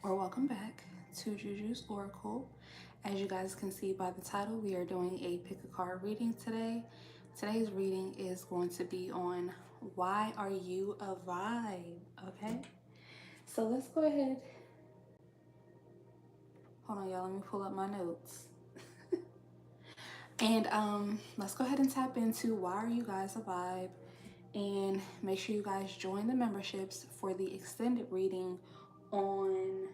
or welcome back to Juju's Oracle. As you guys can see by the title, we are doing a pick a card reading today. Today's reading is going to be on why are you a vibe? Okay, so let's go ahead. Hold on, y'all. Let me pull up my notes. And let's go ahead and tap into why are you guys a vibe, and make sure you guys join the memberships for the extended reading on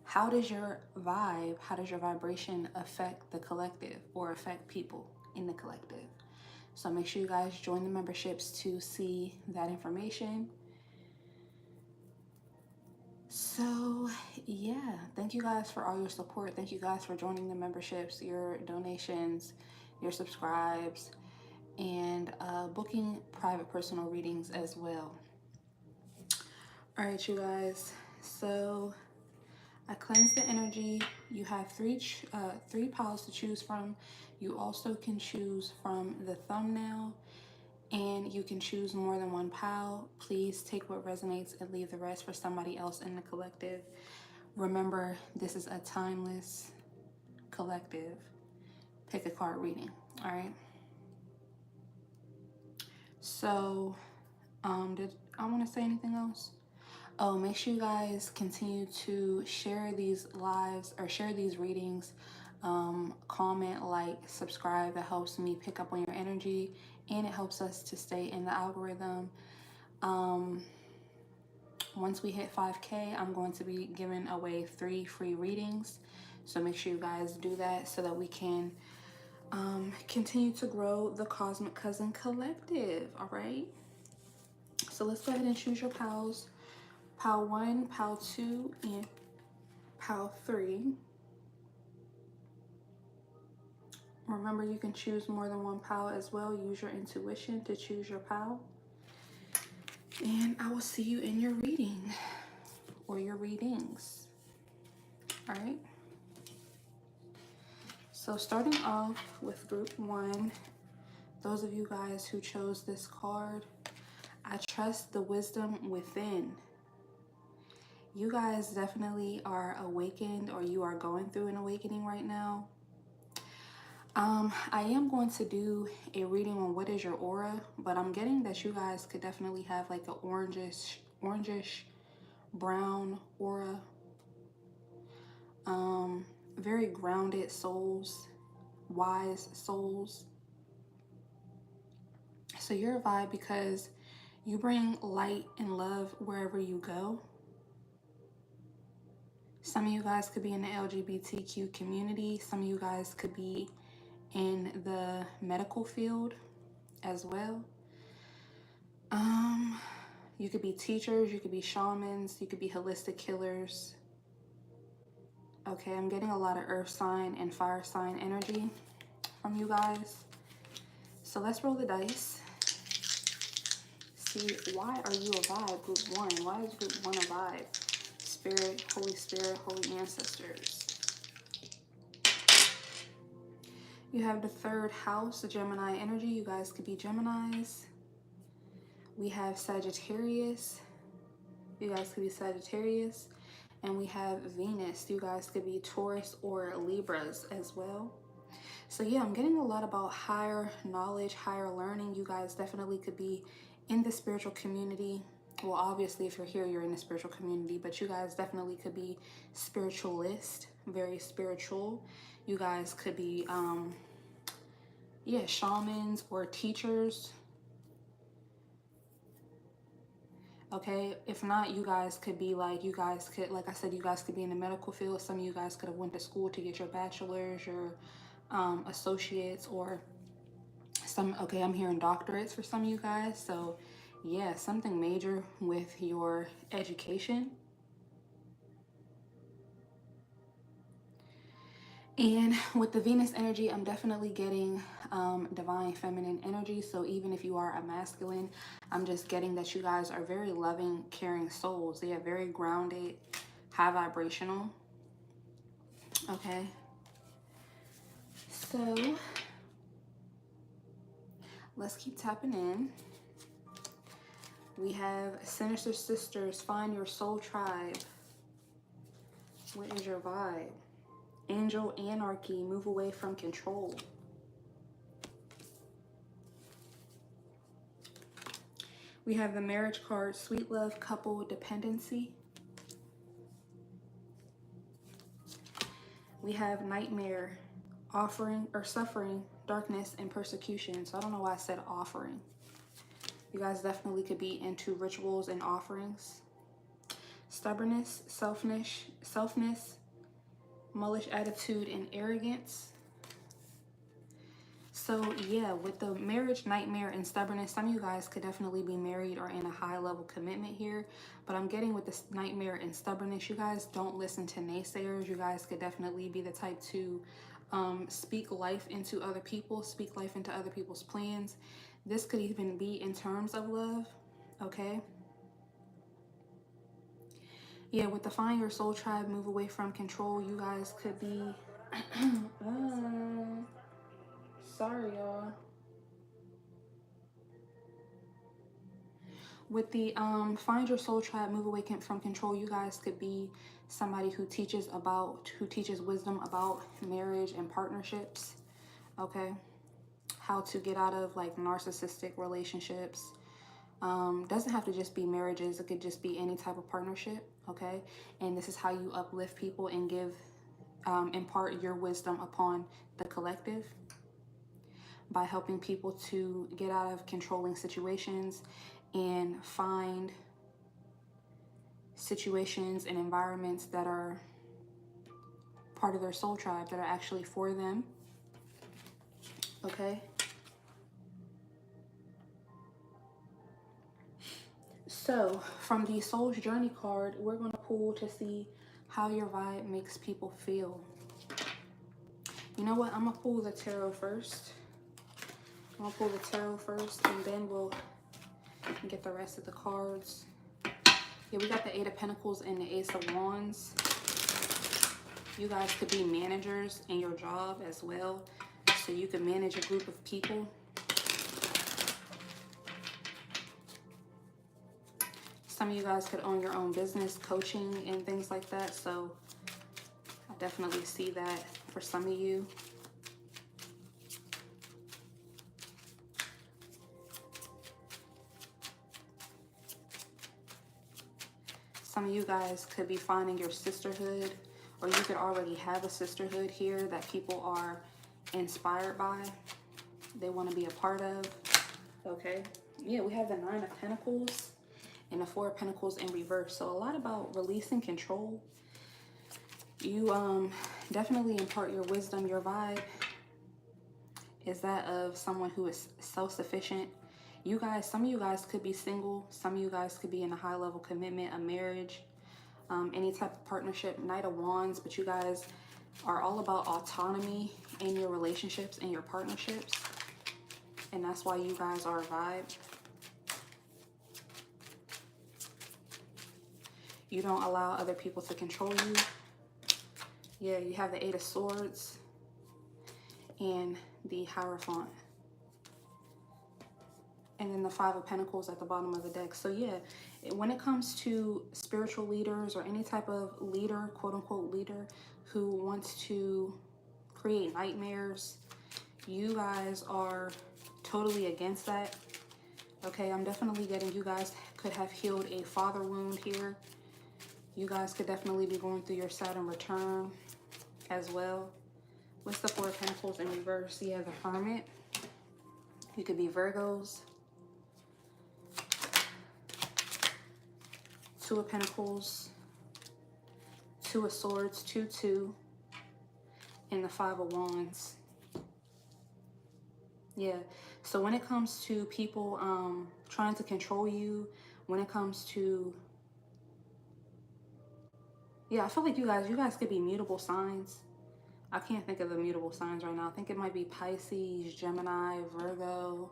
how does your vibe, how does your vibration affect the collective or affect people in the collective. So make sure you guys join the memberships to see that information. So yeah, thank you guys for all your support. Thank you guys for joining the memberships, your donations, your subscribes, and booking private personal readings as well. All right, you guys. So I cleanse the energy. You have three piles to choose from. You also can choose from the thumbnail, and you can choose more than one pile. Please take what resonates and leave the rest for somebody else in the collective. Remember, this is a timeless collective pick a card reading. All right. So, did I want to say anything else? Oh, make sure you guys continue to share these lives or share these readings. Comment, like, subscribe. That helps me pick up on your energy, and it helps us to stay in the algorithm. Once we hit 5K, I'm going to be giving away 3 free readings. So make sure you guys do that so that we can continue to grow the Cosmic Cousin Collective. All right. So let's go ahead and choose your pals. Pile 1, pile 2, and pile 3. Remember, you can choose more than one pile as well. Use your intuition to choose your pile. And I will see you in your reading or your readings. All right. So starting off with group 1, those of you guys who chose this card, I trust the wisdom within. You guys definitely are awakened, or you are going through an awakening right now. I am going to do a reading on what is your aura, but I'm getting that you guys could definitely have like an orangish brown aura. Very grounded souls, wise souls. So you're a vibe because you bring light and love wherever you go. Some of you guys could be in the LGBTQ community. Some of you guys could be in the medical field as well. You could be teachers, you could be shamans, you could be holistic healers. Okay, I'm getting a lot of earth sign and fire sign energy from you guys. So let's roll the dice. See, why are you a vibe, group 1? Why is group 1 a vibe? Spirit, holy ancestors. You have the 3rd house, the Gemini energy. You guys could be Geminis. We have Sagittarius. You guys could be Sagittarius. And we have Venus. You guys could be Taurus or Libras as well. So yeah, I'm getting a lot about higher knowledge, higher learning. You guys definitely could be in the spiritual community. Well, obviously, if you're here, you're in the spiritual community, but you guys definitely could be spiritualist, very spiritual. You guys could be, shamans or teachers. Okay, if not, you guys could be like, like I said, you guys could be in the medical field. Some of you guys could have went to school to get your bachelor's, your associates, or I'm hearing doctorates for some of you guys. So yeah, something major with your education. And with the Venus energy, I'm definitely getting divine feminine energy. So even if you are a masculine, I'm just getting that you guys are very loving, caring souls. They are very grounded, high vibrational. Okay. So let's keep tapping in. We have Sinister Sisters, find your soul tribe. What is your vibe? Angel Anarchy, move away from control. We have the marriage card, sweet love, couple, dependency. We have nightmare, offering or suffering, darkness, and persecution. So I don't know why I said offering. You guys definitely could be into rituals and offerings. Stubbornness, selfness, mullish attitude, and arrogance. So yeah, with the marriage, nightmare, and stubbornness, some of you guys could definitely be married or in a high level commitment here. But I'm getting with this nightmare and stubbornness, you guys don't listen to naysayers. You guys could definitely be the type to speak life into other people, speak life into other people's plans. This could even be in terms of love, okay? Yeah, with the Find Your Soul Tribe, move away from control, you guys could be... sorry, y'all. With the Find Your Soul Tribe, move away from control, you guys could be somebody who teaches wisdom about marriage and partnerships, okay? How to get out of like narcissistic relationships. Doesn't have to just be marriages, it could just be any type of partnership, okay? And this is how you uplift people and give, impart your wisdom upon the collective by helping people to get out of controlling situations and find situations and environments that are part of their soul tribe, that are actually for them, okay? So from the Soul's Journey card, we're going to pull to see how your vibe makes people feel. You know what? I'm going to pull the tarot first. I'm going to pull the tarot first, and then we'll get the rest of the cards. Yeah, we got the Eight of Pentacles and the Ace of Wands. You guys could be managers in your job as well. So you can manage a group of people. Some of you guys could own your own business, coaching and things like that. So I definitely see that for some of you. Some of you guys could be finding your sisterhood, or you could already have a sisterhood here that people are inspired by. They want to be a part of. Okay. Yeah, we have the Nine of Pentacles and the Four of Pentacles in reverse. So a lot about releasing control. You definitely impart your wisdom. Your vibe is that of someone who is self-sufficient. You guys, some of you guys could be single. Some of you guys could be in a high level commitment, a marriage, any type of partnership, Knight of Wands. But you guys are all about autonomy in your relationships and your partnerships. And that's why you guys are a vibe. You don't allow other people to control you. Yeah, you have the Eight of Swords and the Hierophant. And then the Five of Pentacles at the bottom of the deck. So yeah, when it comes to spiritual leaders or any type of leader, quote unquote leader, who wants to create nightmares, you guys are totally against that. Okay, I'm definitely getting you guys could have healed a father wound here. You guys could definitely be going through your Saturn return as well. What's the Four of Pentacles in reverse? Yeah, the Hermit. You could be Virgos. Two of Pentacles, Two of Swords, 2-2, and the Five of Wands. Yeah, so when it comes to people trying to control you, when it comes to, yeah, I feel like you guys could be mutable signs. I can't think of the mutable signs right now. I think it might be Pisces, Gemini, Virgo,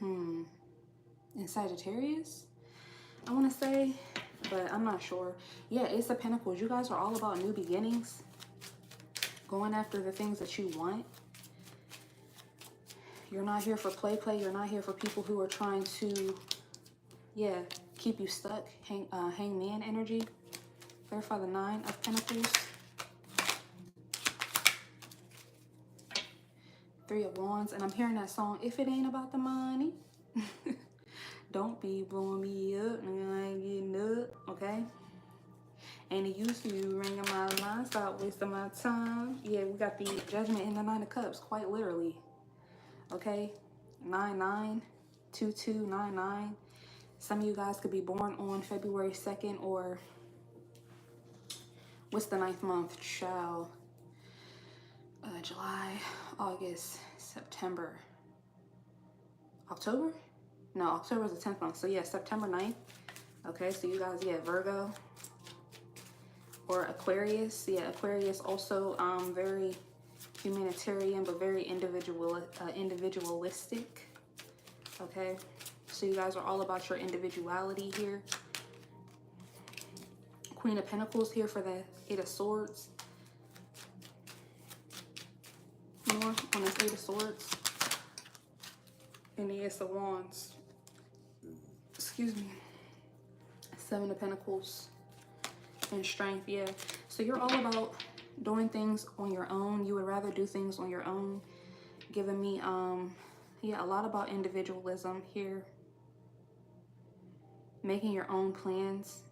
and Sagittarius, I want to say, but I'm not sure. Yeah, Ace of Pentacles. You guys are all about new beginnings, going after the things that you want. You're not here for play. You're not here for people who are trying to, yeah, keep you stuck. Hangman energy. Clarify the Nine of Pentacles. Three of Wands. And I'm hearing that song, If It Ain't About the Money. Don't be blowing me up. I ain't getting up. Okay? Ain't it used to you ringing my line. Stop wasting my time. Yeah, we got the Judgment in the Nine of Cups. Quite literally. Okay? 992299. Some of you guys could be born on February 2nd or what's the 9th month? Child. July, August, September, October? No, October is the 10th month. So yeah, September 9th. Okay, so you guys, yeah, Virgo or Aquarius. Yeah, Aquarius also very humanitarian, but very individualistic. Okay, so you guys are all about your individuality here. Queen of Pentacles here for the Eight of Swords. More on this Eight of Swords. And the Ace of Wands. Excuse me. Seven of Pentacles. And Strength, yeah. So you're all about doing things on your own. You would rather do things on your own. Giving me, yeah, a lot about individualism here. Making your own plans.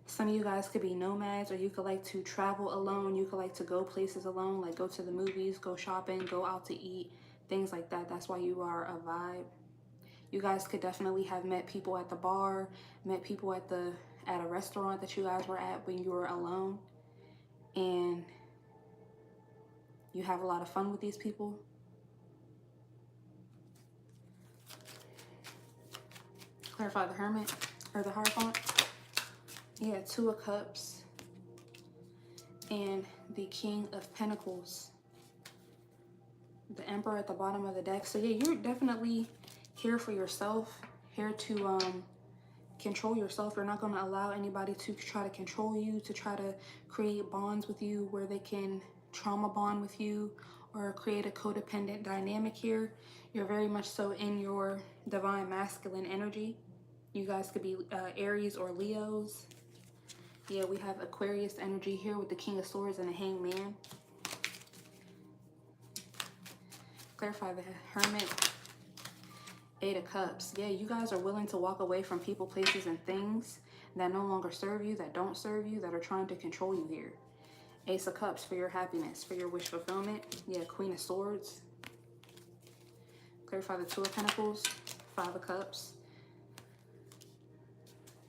Some of you guys could be nomads, or you could like to travel alone. You could like to go places alone, like go to the movies, go shopping, go out to eat, things like that. That's why you are a vibe. You guys could definitely have met people at the bar, met people at a restaurant that you guys were at when you were alone. And you have a lot of fun with these people. Clarify the Hermit or the Hierophant. Yeah, Two of Cups and the King of Pentacles. The Emperor at the bottom of the deck. So yeah, you're definitely here for yourself, here to control yourself. You're not going to allow anybody to try to control you, to try to create bonds with you where they can trauma bond with you or create a codependent dynamic here. You're very much so in your divine masculine energy. You guys could be Aries or Leos. Yeah, we have Aquarius energy here with the King of Swords and the Hangman. Clarify the Hermit. Eight of Cups. Yeah, you guys are willing to walk away from people, places, and things that no longer serve you, that don't serve you, that are trying to control you here. Ace of Cups for your happiness, for your wish fulfillment. Yeah, Queen of Swords. Clarify the Two of Pentacles. Five of Cups.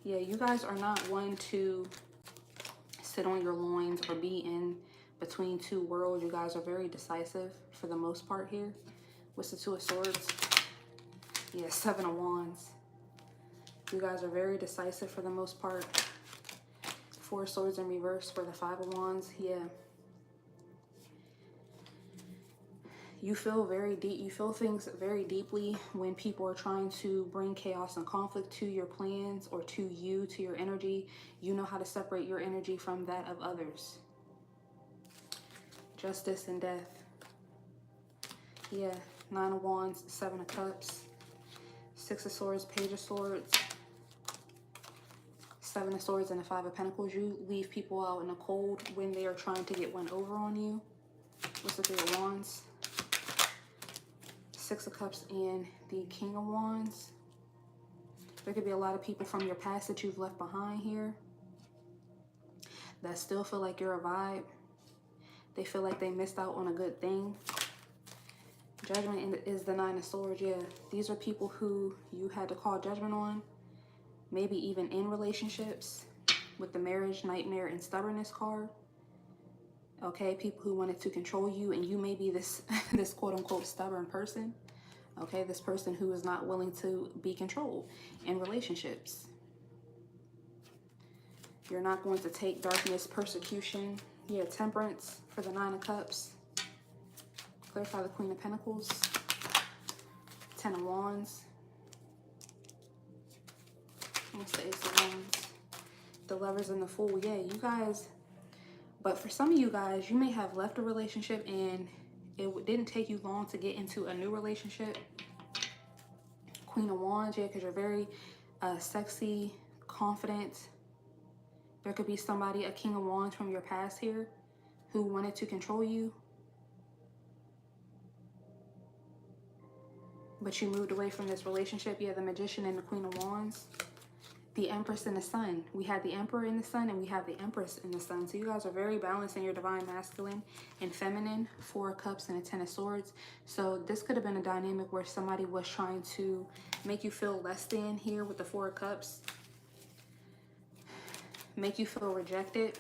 Yeah, you guys are not one to sit on your loins or be in between two worlds. You guys are very decisive for the most part here. What's the Two of Swords? Yeah, Seven of Wands. You guys are very decisive for the most part. Four of Swords in reverse for the Five of Wands. Yeah. You feel very deep. You feel things very deeply when people are trying to bring chaos and conflict to your plans or to you, to your energy. You know how to separate your energy from that of others. Justice and Death. Yeah. Nine of Wands, Seven of Cups. Six of Swords, Page of Swords. Seven of Swords and the Five of Pentacles. You leave people out in the cold when they are trying to get one over on you. What's the Three of Wands? Six of Cups and the King of Wands. There could be a lot of people from your past that you've left behind here that still feel like you're a vibe. They feel like they missed out on a good thing. Judgment is the Nine of Swords. Yeah, these are people who you had to call judgment on. Maybe even in relationships with the Marriage, Nightmare, and Stubbornness card. Okay, people who wanted to control you, and you may be this this quote-unquote stubborn person. Okay, this person who is not willing to be controlled in relationships. You're not going to take darkness, persecution. Yeah, Temperance for the Nine of Cups. Clarify the Queen of Pentacles. Ten of Wands. What's the Ace of Wands? The Lovers and the Fool. Yeah, you guys... But for some of you guys, you may have left a relationship and it didn't take you long to get into a new relationship. Queen of Wands, yeah, because you're very sexy, confident. There could be somebody, a King of Wands from your past here, who wanted to control you, but you moved away from this relationship. Yeah, the Magician and the Queen of Wands. The Empress and the Sun. We had the Emperor in the Sun, and we have the Empress in the Sun. So you guys are very balanced in your divine masculine and feminine. 4 of Cups and a 10 of Swords. So this could have been a dynamic where somebody was trying to make you feel less than here with the 4 of Cups. Make you feel rejected.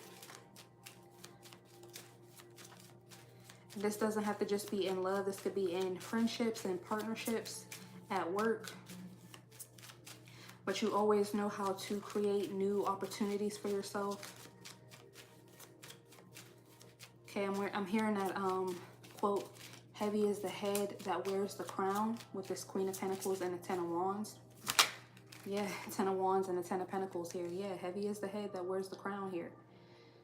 This doesn't have to just be in love. This could be in friendships and partnerships, at work. But you always know how to create new opportunities for yourself. Okay, I'm hearing that quote, heavy is the head that wears the crown, with this Queen of Pentacles and the 10 of Wands. Yeah, 10 of Wands and the 10 of Pentacles here. Yeah, heavy is the head that wears the crown here.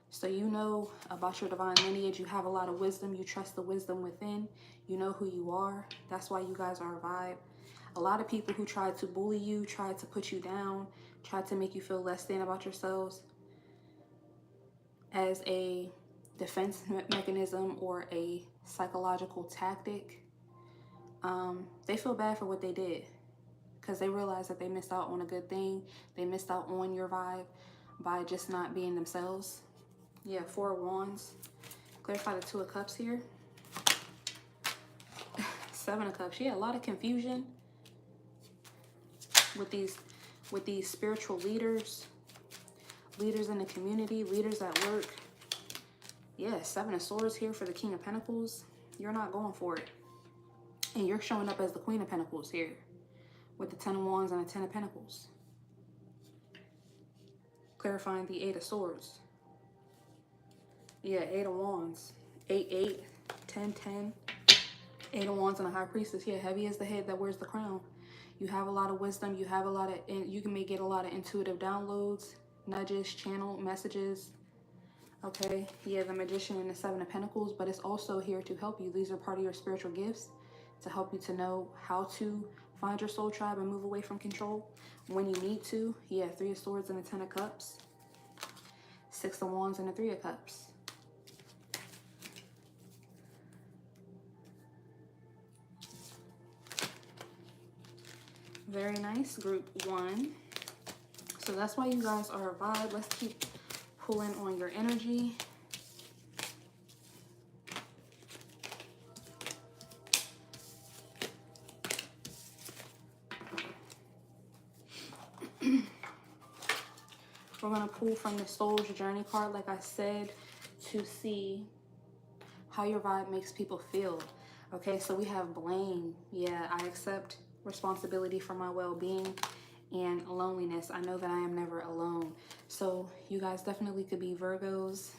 So you know about your divine lineage. You have a lot of wisdom. You trust the wisdom within. You know who you are. That's why you guys are a vibe. A lot of people who tried to bully you, tried to put you down, tried to make you feel less than about yourselves as a defense mechanism or a psychological tactic, they feel bad for what they did, because they realize that they missed out on a good thing. They missed out on your vibe by just not being themselves. Yeah, 4 of Wands. Clarify the 2 of Cups here. 7 of Cups. Yeah, a lot of confusion with these spiritual leaders in the community, leaders at work. Yeah, 7 of Swords here for the King of Pentacles. You're not going for it. And you're showing up as the Queen of Pentacles here with the 10 of Wands and the 10 of Pentacles. Clarifying the 8 of Swords. Yeah, 8 of Wands. 8, 8, 10, 10. 8 of Wands and a High Priestess. Yeah, heavy is the head that wears the crown. You have a lot of wisdom. You have a lot of, you may get a lot of intuitive downloads, nudges, channel messages. Okay, yeah, the Magician and the 7 of Pentacles, but it's also here to help you. These are part of your spiritual gifts to help you to know how to find your soul tribe and move away from control when you need to. Yeah, 3 of Swords and the 10 of Cups. 6 of Wands and the 3 of Cups. Very nice, group 1. So that's why you guys are a vibe. Let's keep pulling on your energy. We're going to pull from the Soul's Journey card, like I said, to see how your vibe makes people feel. Okay, so we have blame. Yeah, I accept responsibility for my well-being. And loneliness. I know that I am never alone. So you guys definitely could be Virgos.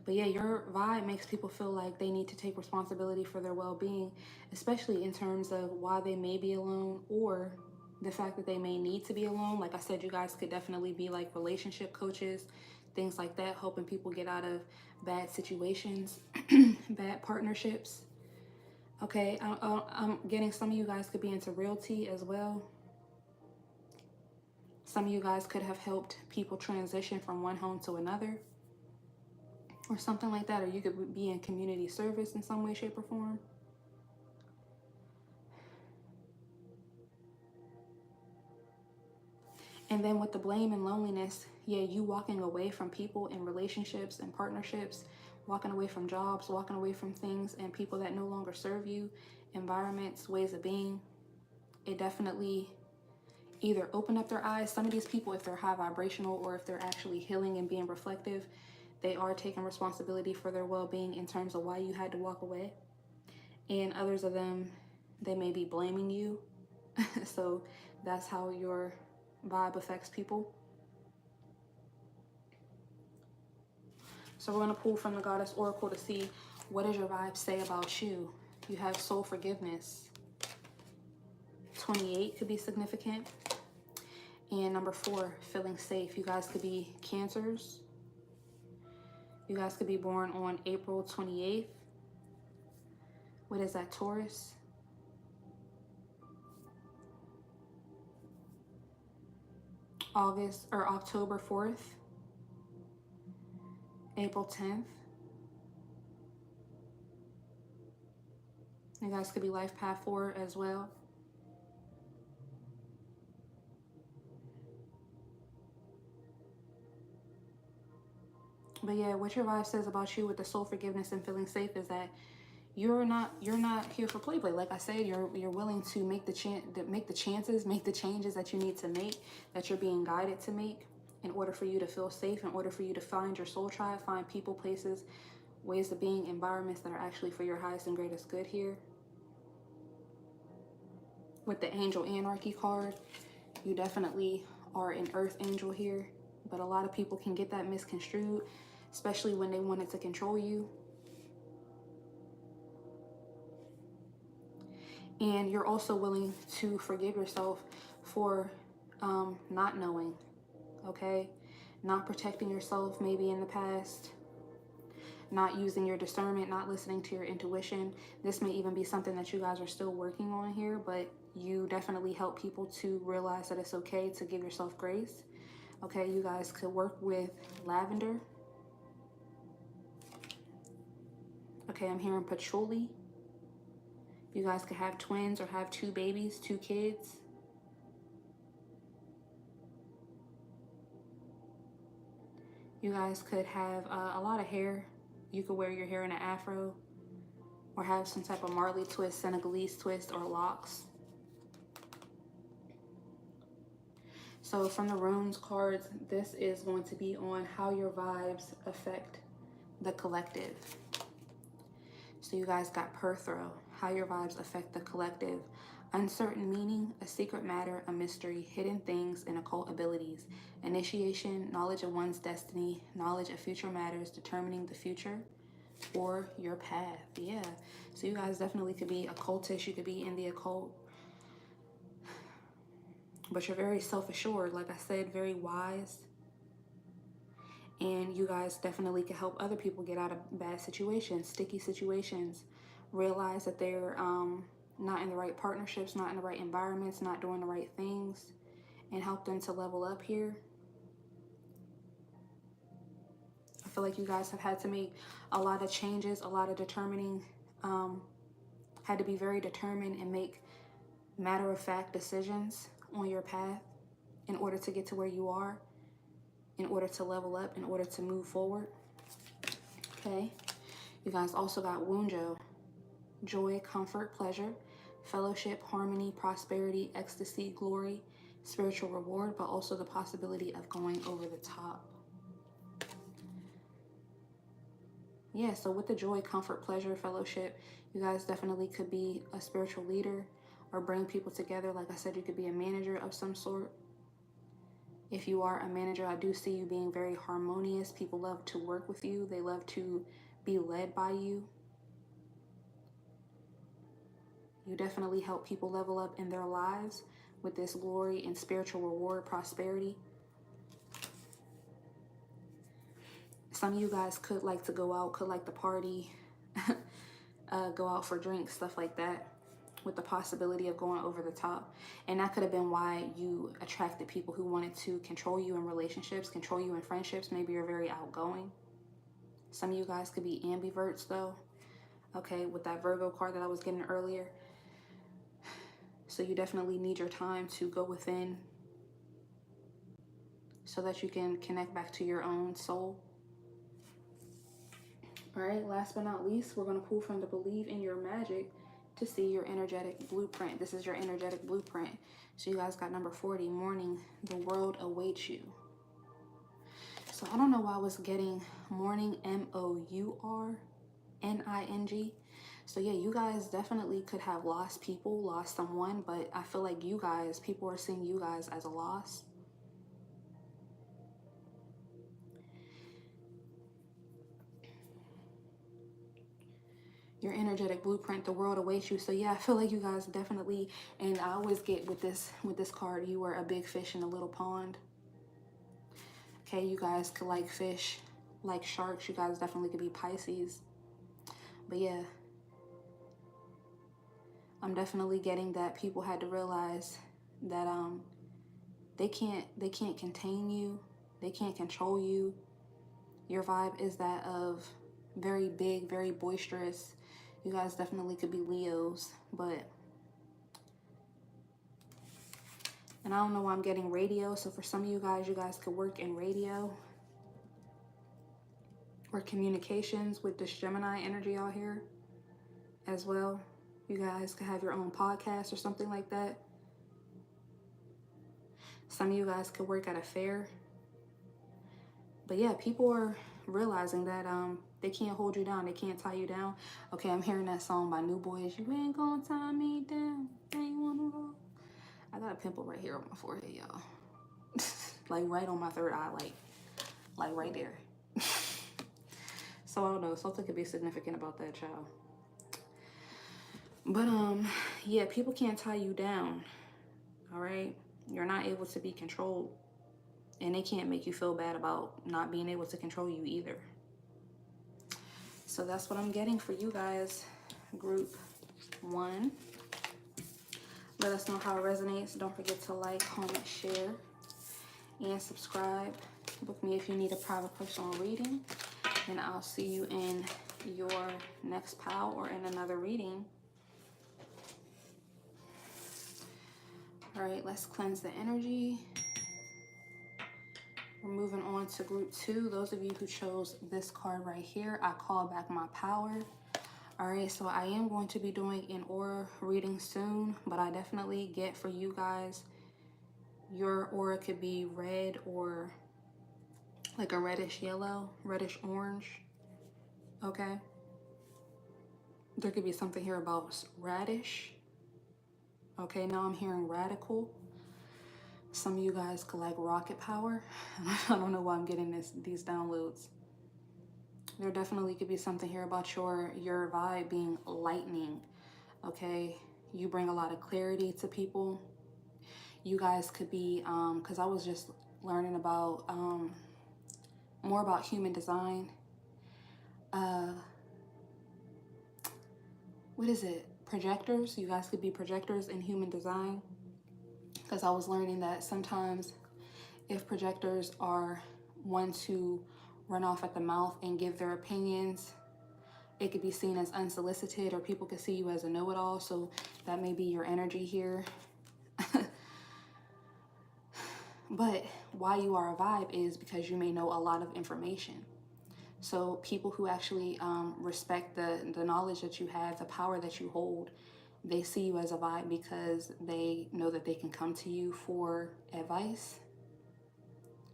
But yeah, your vibe makes people feel like they need to take responsibility for their well-being, especially in terms of why they may be alone or the fact that they may need to be alone. Like I said, you guys could definitely be like relationship coaches, things like that, helping people get out of bad situations, bad partnerships. Okay, I'm getting some of you guys could be into realty as well. Some of you guys could have helped people transition from one home to another or something like that. Or you could be in community service in some way, shape, or form. And then with the blame and loneliness, yeah, you walking away from people in relationships and partnerships, walking away from jobs, walking away from things and people that no longer serve you, environments, ways of being. It definitely either open up their eyes. Some of these people, if they're high vibrational or if they're actually healing and being reflective, they are taking responsibility for their well-being in terms of why you had to walk away. And others of them, they may be blaming you. So that's how your vibe affects people. So we're going to pull from the Goddess Oracle to see what does your vibe say about you. You have soul forgiveness. 28 could be significant. And number 4, feeling safe. You guys could be Cancers. You guys could be born on April 28th. What is that, Taurus? August or October 4th, April 10th. You guys could be life path 4 as well. But yeah, what your vibe says about you with the soul forgiveness and feeling safe is that you're not here for play. Like I said, you're willing to make the chances, make the changes that you need to make, that you're being guided to make in order for you to feel safe, in order for you to find your soul tribe, find people, places, ways of being, environments that are actually for your highest and greatest good here. With the Angel Anarchy card, you definitely are an Earth Angel here, but a lot of people can get that misconstrued, especially when they wanted to control you. And you're also willing to forgive yourself for not knowing, okay? Not protecting yourself maybe in the past, not using your discernment, not listening to your intuition. This may even be something that you guys are still working on here, but you definitely help people to realize that it's okay to give yourself grace. Okay, you guys could work with lavender. Okay, I'm hearing patchouli. You guys could have twins or have 2 babies, 2 kids. You guys could have a lot of hair. You could wear your hair in an afro or have some type of Marley twist, Senegalese twist, or locks. So from the runes cards, this is going to be on how your vibes affect the collective. So you guys got Perthrow, how your vibes affect the collective. Uncertain meaning, a secret matter, a mystery, hidden things, and occult abilities. Initiation, knowledge of one's destiny, knowledge of future matters, determining the future, or your path. Yeah, so you guys definitely could be occultists. You could be in the occult. But you're very self-assured, like I said, very wise. And you guys definitely can help other people get out of bad situations, sticky situations. Realize that they're not in the right partnerships, not in the right environments, not doing the right things, and help them to level up here. I feel like you guys have had to make a lot of changes, a lot of determining, had to be very determined and make matter-of-fact decisions on your path in order to get to where you are, in order to level up, in order to move forward. Okay, you guys also got Wunjo, joy, comfort, pleasure, fellowship, harmony, prosperity, ecstasy, glory, spiritual reward, but also the possibility of going over the top. Yeah, so with the joy, comfort, pleasure, fellowship, you guys definitely could be a spiritual leader or bring people together. Like I said, you could be a manager of some sort. If you are a manager, I do see you being very harmonious. People love to work with you. They love to be led by you. You definitely help people level up in their lives with this glory and spiritual reward, prosperity. Some of you guys could like to go out, could like to party, go out for drinks, stuff like that, with the possibility of going over the top. And that could have been why you attracted people who wanted to control you in relationships, control you in friendships. Maybe you're very outgoing. Some of you guys could be ambiverts though. Okay, with that Virgo card that I was getting earlier. So you definitely need your time to go within so that you can connect back to your own soul. All right, last but not least, we're going to pull from the Believe in Your Magic to see your energetic blueprint. This is your energetic blueprint. So you guys got number 40, morning, the world awaits you. So I don't know why I was getting morning, M-O-U-R-N-I-N-G. So yeah, you guys definitely could have lost people, lost someone, but I feel like you guys, people are seeing you guys as a loss. Your energetic blueprint, the world awaits you. So yeah, I feel like you guys definitely, and I always get with this card, you are a big fish in a little pond. Okay, you guys could like fish, like sharks. You guys definitely could be Pisces. But yeah, I'm definitely getting that people had to realize that They can't contain you. They can't control you. Your vibe is that of very big, very boisterous. You guys definitely could be Leos, but, and I don't know why I'm getting radio. So for some of you guys could work in radio or communications with this Gemini energy out here as well. You guys could have your own podcast or something like that. Some of you guys could work at a fair. But yeah, people are realizing that they can't hold you down. They can't tie you down. Okay, I'm hearing that song by New Boys. You ain't gonna tie me down. Ain't wanna roll. I got a pimple right here on my forehead, y'all. Like right on my third eye, like right there. So I don't know. Something could be significant about that, child. But yeah, people can't tie you down. All right, you're not able to be controlled. And they can't make you feel bad about not being able to control you either. So that's what I'm getting for you guys, group 1. Let us know how it resonates. Don't forget to like, comment, share, and subscribe. Book me if you need a private personal reading. And I'll see you in your next pile or in another reading. All right, let's cleanse the energy. We're moving on to group 2. Those of you who chose this card right here, I call back my power. All right, so I am going to be doing an aura reading soon, but I definitely get for you guys, your aura could be red or like a reddish yellow, reddish orange, okay? There could be something here about radish. Okay, now I'm hearing radical. Some of you guys could like rocket power. I don't know why I'm getting these downloads. There definitely could be something here about your vibe being lightning, okay? You bring a lot of clarity to people. You guys could be, because I was just learning about, more about human design. What is it? Projectors. You guys could be projectors in human design. Because I was learning that sometimes if projectors are one to run off at the mouth and give their opinions, it could be seen as unsolicited, or people could see you as a know-it-all. So that may be your energy here. But why you are a vibe is because you may know a lot of information. So people who actually respect the knowledge that you have, the power that you hold, they see you as a vibe because they know that they can come to you for advice.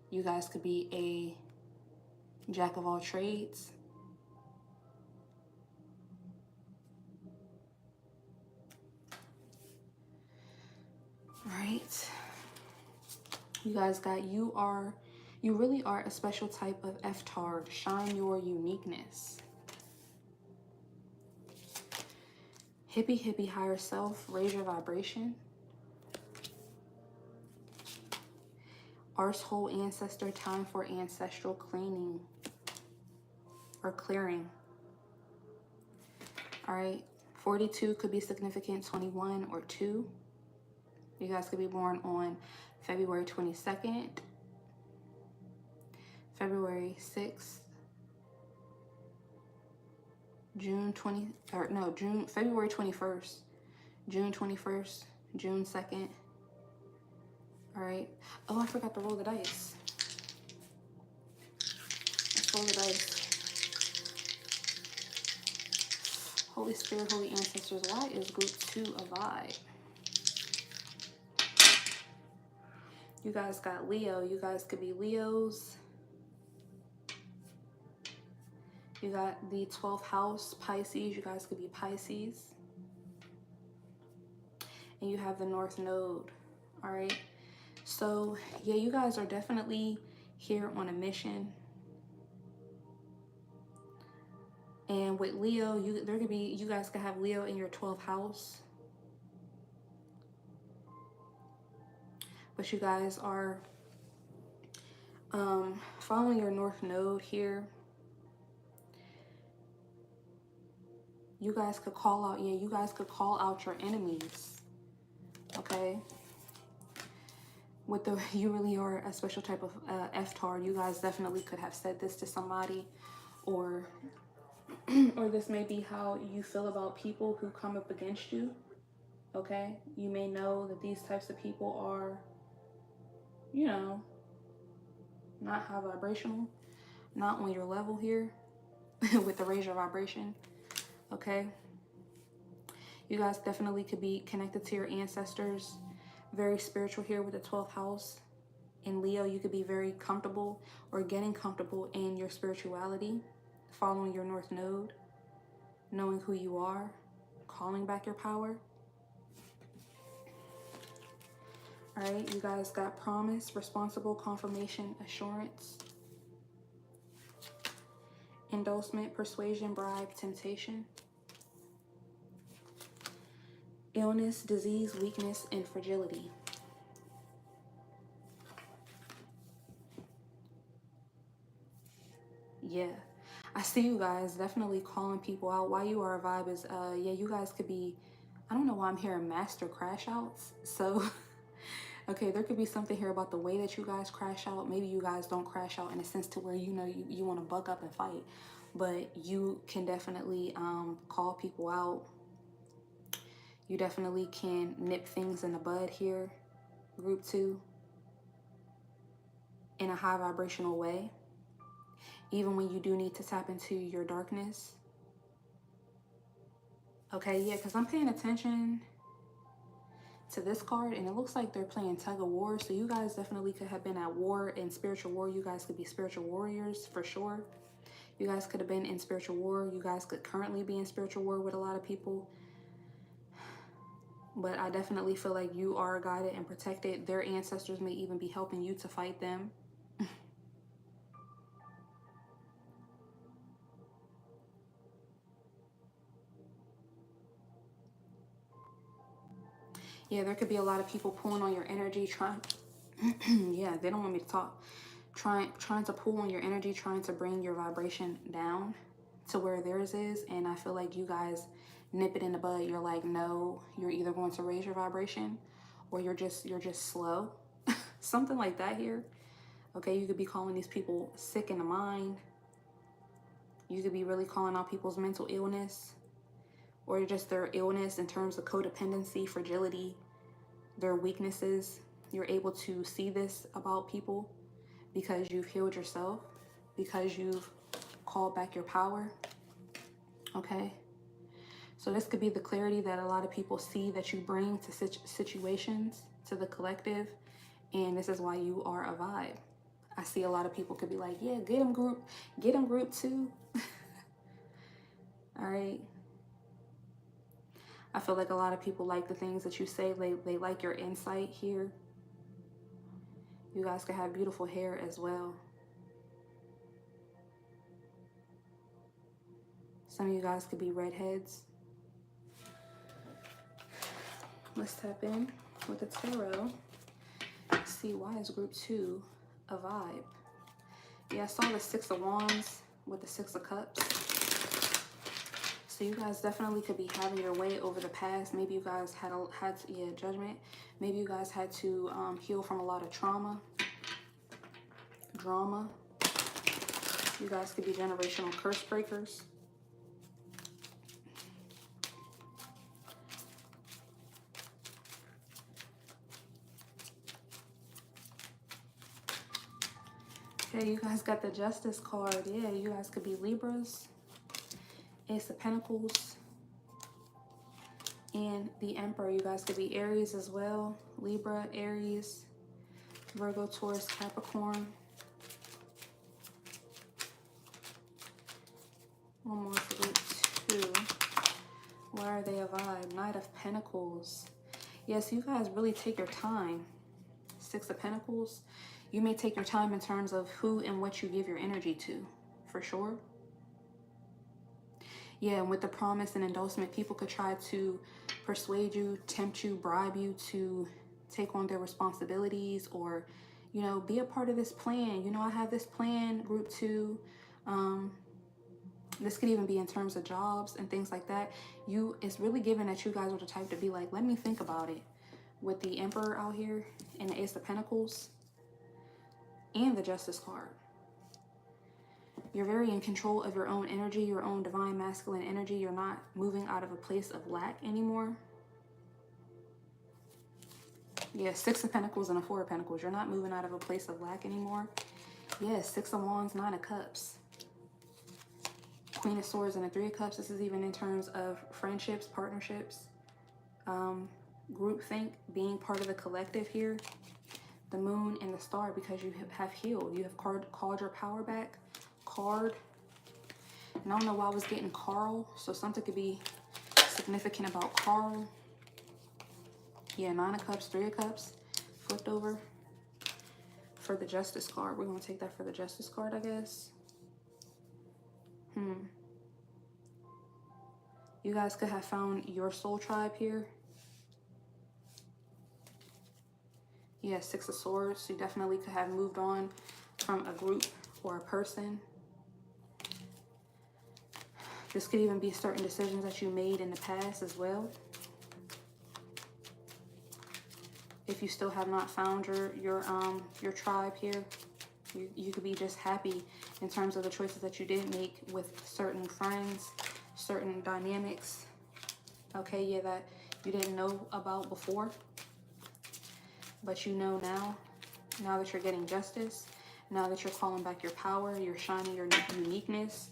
You guys could be a jack of all trades. All right. You guys got, you really are a special type of F-tard. Shine your uniqueness. Hippie, hippie, higher self. Raise your vibration. Arsehole ancestor, time for ancestral cleaning or clearing. All right. 42 could be significant. 21 or 2. You guys could be born on February 22nd, February 6th, February 21st, June 21st, June 2nd. All right. Oh, I forgot to roll the dice. Let's roll the dice. Holy Spirit, Holy Ancestors, why is group 2 a vibe? You guys got Leo. You guys could be Leos. You got the 12th house, Pisces. You guys could be Pisces. And you have the North Node. All right. So, yeah, you guys are definitely here on a mission. And with Leo, you guys could have Leo in your 12th house. But you guys are following your North Node here. You guys could call out, you guys could call out your enemies. Okay. with the you really are a special type of FTAR. You guys definitely could have said this to somebody, or or this may be how you feel about people who come up against you. Okay, you may know that these types of people are, you know, not high vibrational, not on your level here with the raise your vibration. Okay, you guys definitely could be connected to your ancestors. Very spiritual here with the 12th house. In Leo, you could be very comfortable or getting comfortable in your spirituality, following your North Node, knowing who you are, calling back your power. All right, you guys got promise, responsible, confirmation, assurance, endorsement, persuasion, bribe, temptation, illness, disease, weakness, and fragility. Yeah, I see you guys definitely calling people out. Why you are a vibe is, yeah, you guys could be, I don't know why I'm hearing master crash outs. So, okay, there could be something here about the way that you guys crash out. Maybe you guys don't crash out in a sense to where, you know, you want to buck up and fight. But you can definitely call people out. You definitely can nip things in the bud here, group 2, in a high vibrational way. Even when you do need to tap into your darkness. Okay, yeah, because I'm paying attention to this card, and it looks like they're playing tug of war. So you guys definitely could have been at war, in spiritual war. You guys could be spiritual warriors for sure. You guys could have been in spiritual war. You guys could currently be in spiritual war with a lot of people. But I definitely feel like you are guided and protected. Their ancestors may even be helping you to fight them. Yeah, there could be a lot of people pulling on your energy, trying. Yeah, they don't want me to talk. Trying to pull on your energy, trying to bring your vibration down to where theirs is. And I feel like you guys nip it in the bud. You're like, no, you're either going to raise your vibration, or you're just slow. Something like that here. Okay, you could be calling these people sick in the mind. You could be really calling out people's mental illness, or just their illness in terms of codependency, fragility, their weaknesses. You're able to see this about people because you've healed yourself, because you've called back your power. Okay, so this could be the clarity that a lot of people see that you bring to situations, to the collective, and this is why you are a vibe. I see a lot of people could be like, yeah, get them group 2. All right, I feel like a lot of people like the things that you say. They like your insight here. You guys could have beautiful hair as well. Some of you guys could be redheads. Let's tap in with the tarot. Let's see, why is group 2 a vibe? Yeah, I saw the 6 of Wands with the 6 of Cups. So you guys definitely could be having your way over the past. Maybe you guys had judgment. Maybe you guys had to heal from a lot of drama. You guys could be generational curse breakers. Okay, you guys got the Justice card. Yeah, you guys could be Libras, Ace of Pentacles, and the Emperor. You guys could be Aries as well. Libra, Aries, Virgo, Taurus, Capricorn. One more for group 2. Why are they a vibe? Knight of Pentacles. Yes, you guys really take your time. 6 of Pentacles. You may take your time in terms of who and what you give your energy to, for sure. Yeah, and with the promise and endorsement, people could try to persuade you, tempt you, bribe you to take on their responsibilities, or, you know, be a part of this plan. You know, I have this plan, group 2. This could even be in terms of jobs and things like that. It's really given that you guys are the type to be like, let me think about it. with the Emperor out here and the Ace of Pentacles and the Justice card. You're very in control of your own energy, your own divine masculine energy. You're not moving out of a place of lack anymore. Yeah, Six of Pentacles and a Four of Pentacles. You're not moving out of a place of lack anymore. Yeah, Six of Wands, Nine of Cups. Queen of Swords and a Three of Cups. This is even in terms of friendships, partnerships, groupthink, being part of the collective here. The Moon and the Star, because you have healed. You have called your power back. Card. And I don't know why I was getting Carl. So something could be significant about Carl. Yeah, Nine of Cups, Three of Cups. Flipped over. For the Justice card. We're going to take that for the Justice card, I guess. You guys could have found your soul tribe here. Yeah, Six of Swords. You definitely could have moved on from a group or a person. This could even be certain decisions that you made in the past as well. If you still have not found your tribe here, you could be just happy in terms of the choices that you did make with certain friends, certain dynamics. Okay, yeah, that you didn't know about before, but you know now. Now that you're getting justice, now that you're calling back your power, you're shining your uniqueness,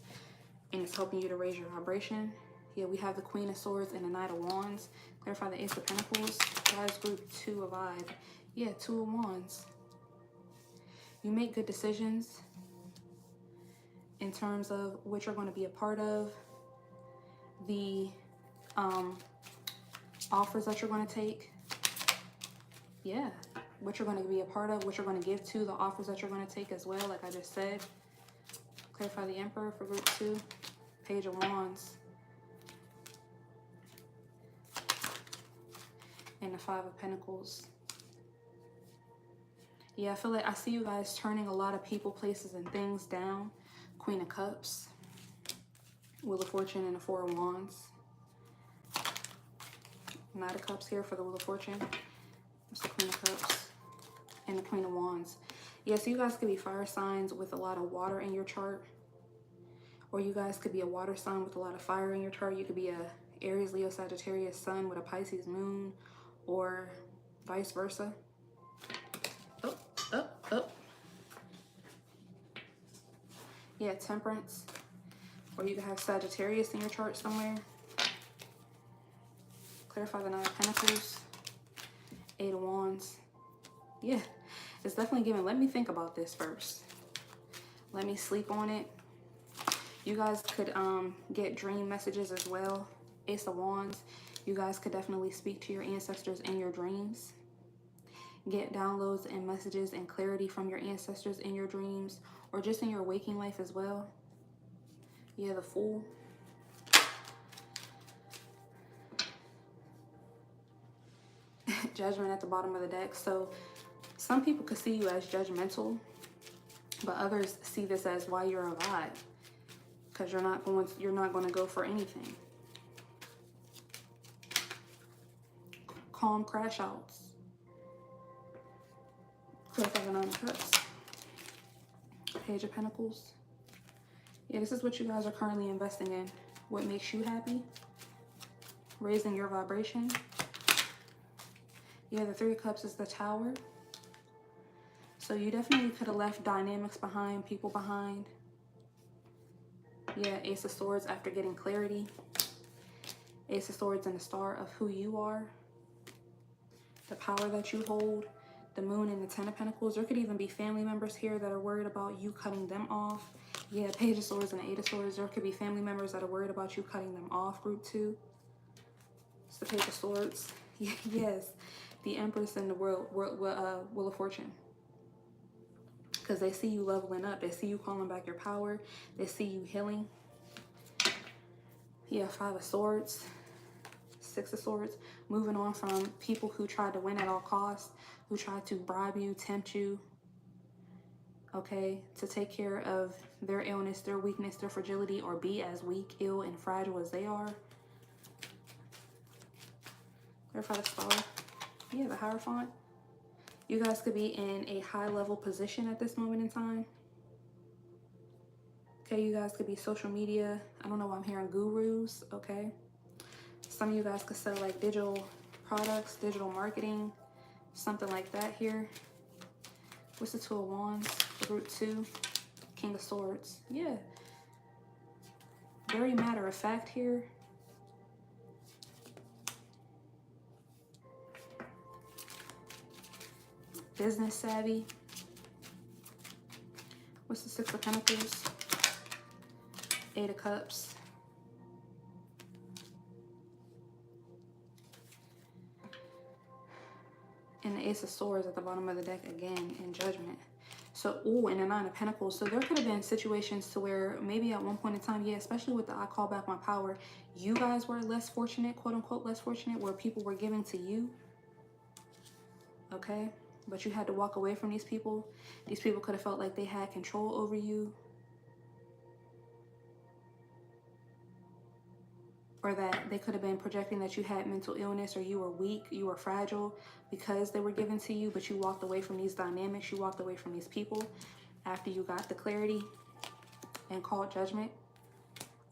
and it's helping you to raise your vibration. Yeah, we have the Queen of Swords and the Knight of Wands. Clarify the Ace of Pentacles. Guys, group 2 of Vibe. Yeah, Two of Wands. You make good decisions in terms of what you're going to be a part of, the offers that you're going to take. Yeah, what you're going to be a part of, what you're going to give to, the offers that you're going to take as well, like I just said. Clarify the Emperor for group 2. Page of Wands. And the Five of Pentacles. Yeah, I feel like I see you guys turning a lot of people, places, and things down. Queen of Cups. Wheel of Fortune and the Four of Wands. Knight of Cups here for the Wheel of Fortune. That's the Queen of Cups. And the Queen of Wands. Yeah, so you guys could be fire signs with a lot of water in your chart. Or you guys could be a water sign with a lot of fire in your chart. You could be a Aries, Leo, Sagittarius sun with a Pisces moon. Or vice versa. Up. Yeah, Temperance. Or you could have Sagittarius in your chart somewhere. Clarify the Nine of Pentacles. Eight of Wands. Yeah, it's definitely giving. Let me think about this first. Let me sleep on it. You guys could get dream messages as well. Ace of Wands. You guys could definitely speak to your ancestors in your dreams. Get downloads and messages and clarity from your ancestors in your dreams, or just in your waking life as well. Yeah, the Fool. Judgment at the bottom of the deck. So some people could see you as judgmental, but others see this as why you're a vibe, because you're not going to go for anything. Calm crash outs. Clarify the Nine of Cups. Page of Pentacles. Yeah, this is what you guys are currently investing in. What makes you happy. Raising your vibration. Yeah, the Three of Cups is the Tower. So you definitely could have left dynamics behind, people behind. Yeah, Ace of Swords after getting clarity. Ace of Swords and the Star of who you are. The power that you hold. The Moon and the Ten of Pentacles. There could even be family members here that are worried about you cutting them off. Yeah, Page of Swords and the Eight of Swords. There could be family members that are worried about you cutting them off, group 2. It's the Page of Swords. Yes, the Empress and the Wheel of Fortune. Because they see you leveling up. They see you calling back your power. They see you healing. Yeah, Five of Swords. Six of Swords. Moving on from people who tried to win at all costs, who tried to bribe you, tempt you, okay, to take care of their illness, their weakness, their fragility, or be as weak, ill, and fragile as they are. Clarify the Star. Yeah, the Hierophant. You guys could be in a high-level position at this moment in time. Okay, you guys could be social media. I don't know why I'm hearing gurus, okay? Some of you guys could sell like digital products, digital marketing, something like that here. What's the Two of Wands? The root 2, King of Swords. Yeah. Very matter of fact here. Business savvy. What's the Six of Pentacles? Eight of Cups. And the Ace of Swords at the bottom of the deck again in Judgment. So, ooh, and the Nine of Pentacles. So there could have been situations to where maybe at one point in time, yeah, especially with the I call back my power, you guys were less fortunate, quote unquote, less fortunate, where people were giving to you. Okay? But you had to walk away from these people. These people could have felt like they had control over you. Or that they could have been projecting that you had mental illness or you were weak, you were fragile because they were given to you, but you walked away from these dynamics, you walked away from these people after you got the clarity and called judgment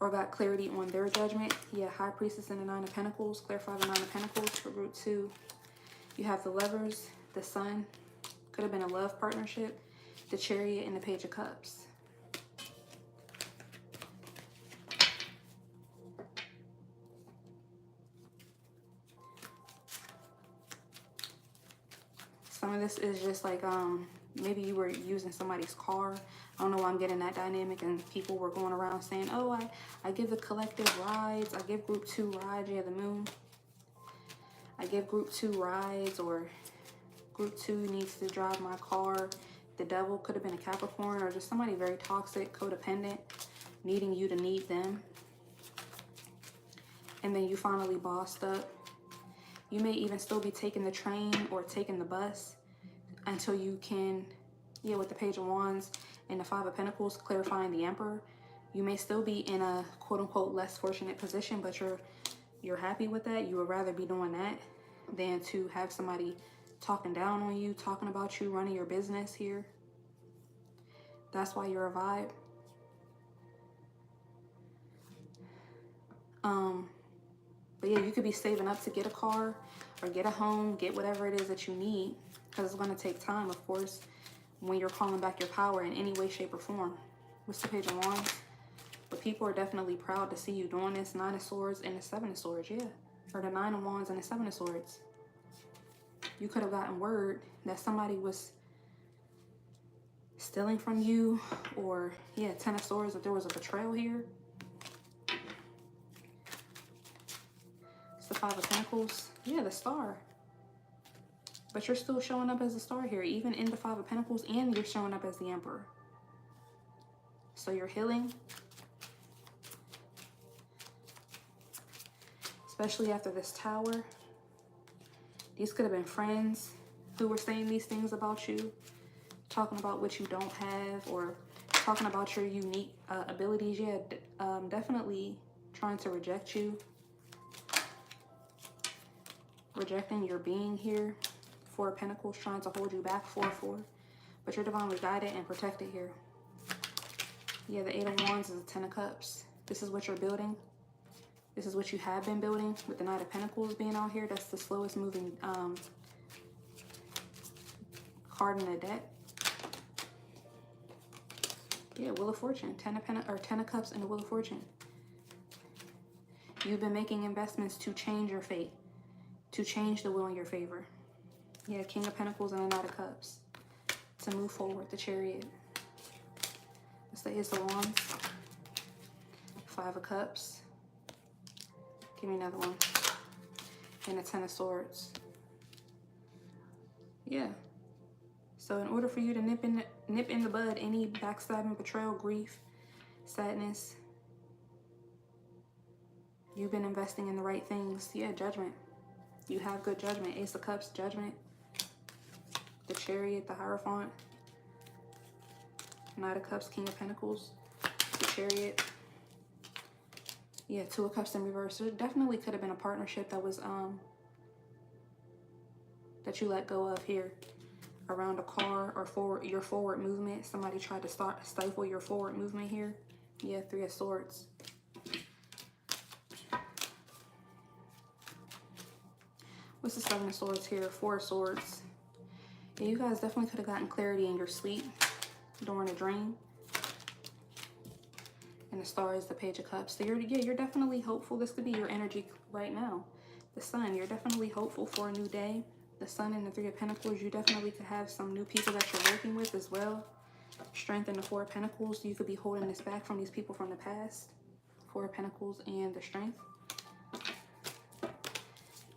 or got clarity on their judgment. Yeah, High Priestess and the Nine of Pentacles, clarify the Nine of Pentacles for root 2. You have the Lovers, the Sun, could have been a love partnership, the Chariot, and the Page of Cups. Some of this is just like, maybe you were using somebody's car. I don't know why I'm getting that dynamic, and people were going around saying, oh, I give the collective rides. I give group 2 rides. Yeah, the Moon. I give group 2 rides, or group 2 needs to drive my car. The Devil could have been a Capricorn or just somebody very toxic, codependent, needing you to need them. And then you finally bossed up. You may even still be taking the train or taking the bus until you can, yeah, with the Page of Wands and the Five of Pentacles, clarifying the Emperor. You may still be in a quote-unquote less fortunate position, but you're happy with that. You would rather be doing that than to have somebody talking down on you, talking about you, running your business here. That's why you're a vibe. But yeah, you could be saving up to get a car or get a home, get whatever it is that you need, because it's going to take time, of course, when you're calling back your power in any way, shape, or form. What's the Page of Wands? But people are definitely proud to see you doing this. Nine of Swords and the Seven of Swords, yeah. Or the Nine of Wands and the Seven of Swords. You could have gotten word that somebody was stealing from you, or, yeah, Ten of Swords, that there was a betrayal here. The Five of Pentacles, yeah, the Star. But you're still showing up as a star here, even in the Five of Pentacles, and you're showing up as the Emperor. So you're healing. Especially after this Tower. These could have been friends who were saying these things about you, talking about what you don't have, or talking about your unique abilities. Yeah, definitely trying to reject you. Rejecting your being here. Four of Pentacles, trying to hold you back. 4-4. But you're divinely guided and protected here. Yeah, the Eight of Wands is the Ten of Cups. This is what you're building. This is what you have been building, with the Knight of Pentacles being out here. That's the slowest moving card in the deck. Yeah, Wheel of Fortune. Ten of Cups and the Wheel of Fortune. You've been making investments to change your fate, to change the will in your favor. Yeah, King of Pentacles and the Knight of Cups. To move forward, the Chariot. It's the Ace of Wands. Five of Cups. Give me another one. And the Ten of Swords. Yeah. So in order for you to nip in the bud any backstabbing, betrayal, grief, sadness, you've been investing in the right things. Yeah, judgment. You have good judgment. Ace of Cups, judgment. The Chariot, the Hierophant. Knight of Cups, King of Pentacles, the Chariot. Yeah, Two of Cups in reverse. So it definitely could have been a partnership that was that you let go of here around a car or your forward movement. Somebody tried to stifle your forward movement here. Yeah, Three of Swords. What's the Seven of Swords here? Four of Swords. Yeah, you guys definitely could have gotten clarity in your sleep during a dream. And the Star is the Page of Cups. So you're definitely hopeful. This could be your energy right now. The Sun, you're definitely hopeful for a new day. The Sun and the Three of Pentacles, you definitely could have some new people that you're working with as well. Strength and the Four of Pentacles, you could be holding this back from these people from the past. Four of Pentacles and the Strength.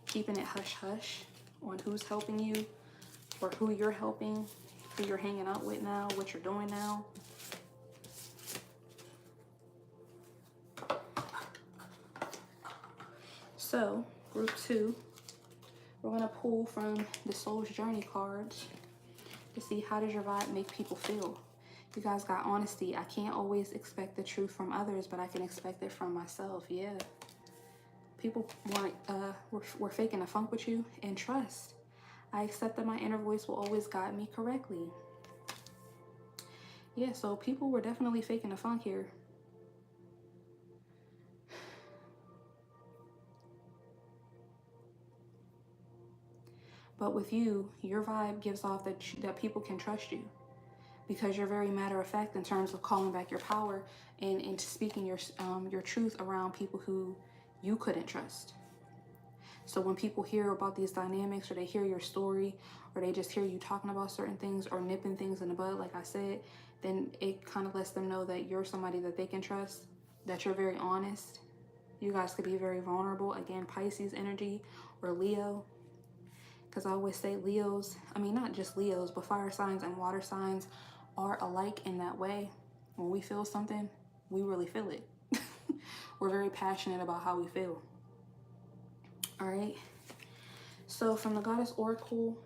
Keeping it hush-hush on who's helping you or who you're helping, who you're hanging out with now, what you're doing now. So, group 2, we're going to pull from the Soul's Journey cards to see how does your vibe make people feel. You guys got honesty. I can't always expect the truth from others, but I can expect it from myself. Yeah. People were faking a funk with you, and trust. I accept that my inner voice will always guide me correctly. Yeah, so people were definitely faking a funk here. But with you, your vibe gives off that people can trust you because you're very matter of fact in terms of calling back your power and speaking your truth around people who you couldn't trust. So when people hear about these dynamics, or they hear your story, or they just hear you talking about certain things or nipping things in the bud, like I said, then it kind of lets them know that you're somebody that they can trust, that you're very honest. You guys could be very vulnerable. Again, Pisces energy or Leo. Because I always say Leos, I mean, not just Leos, but fire signs and water signs are alike in that way. When we feel something, we really feel it. We're very passionate about how we feel. All right. So from the Goddess Oracle,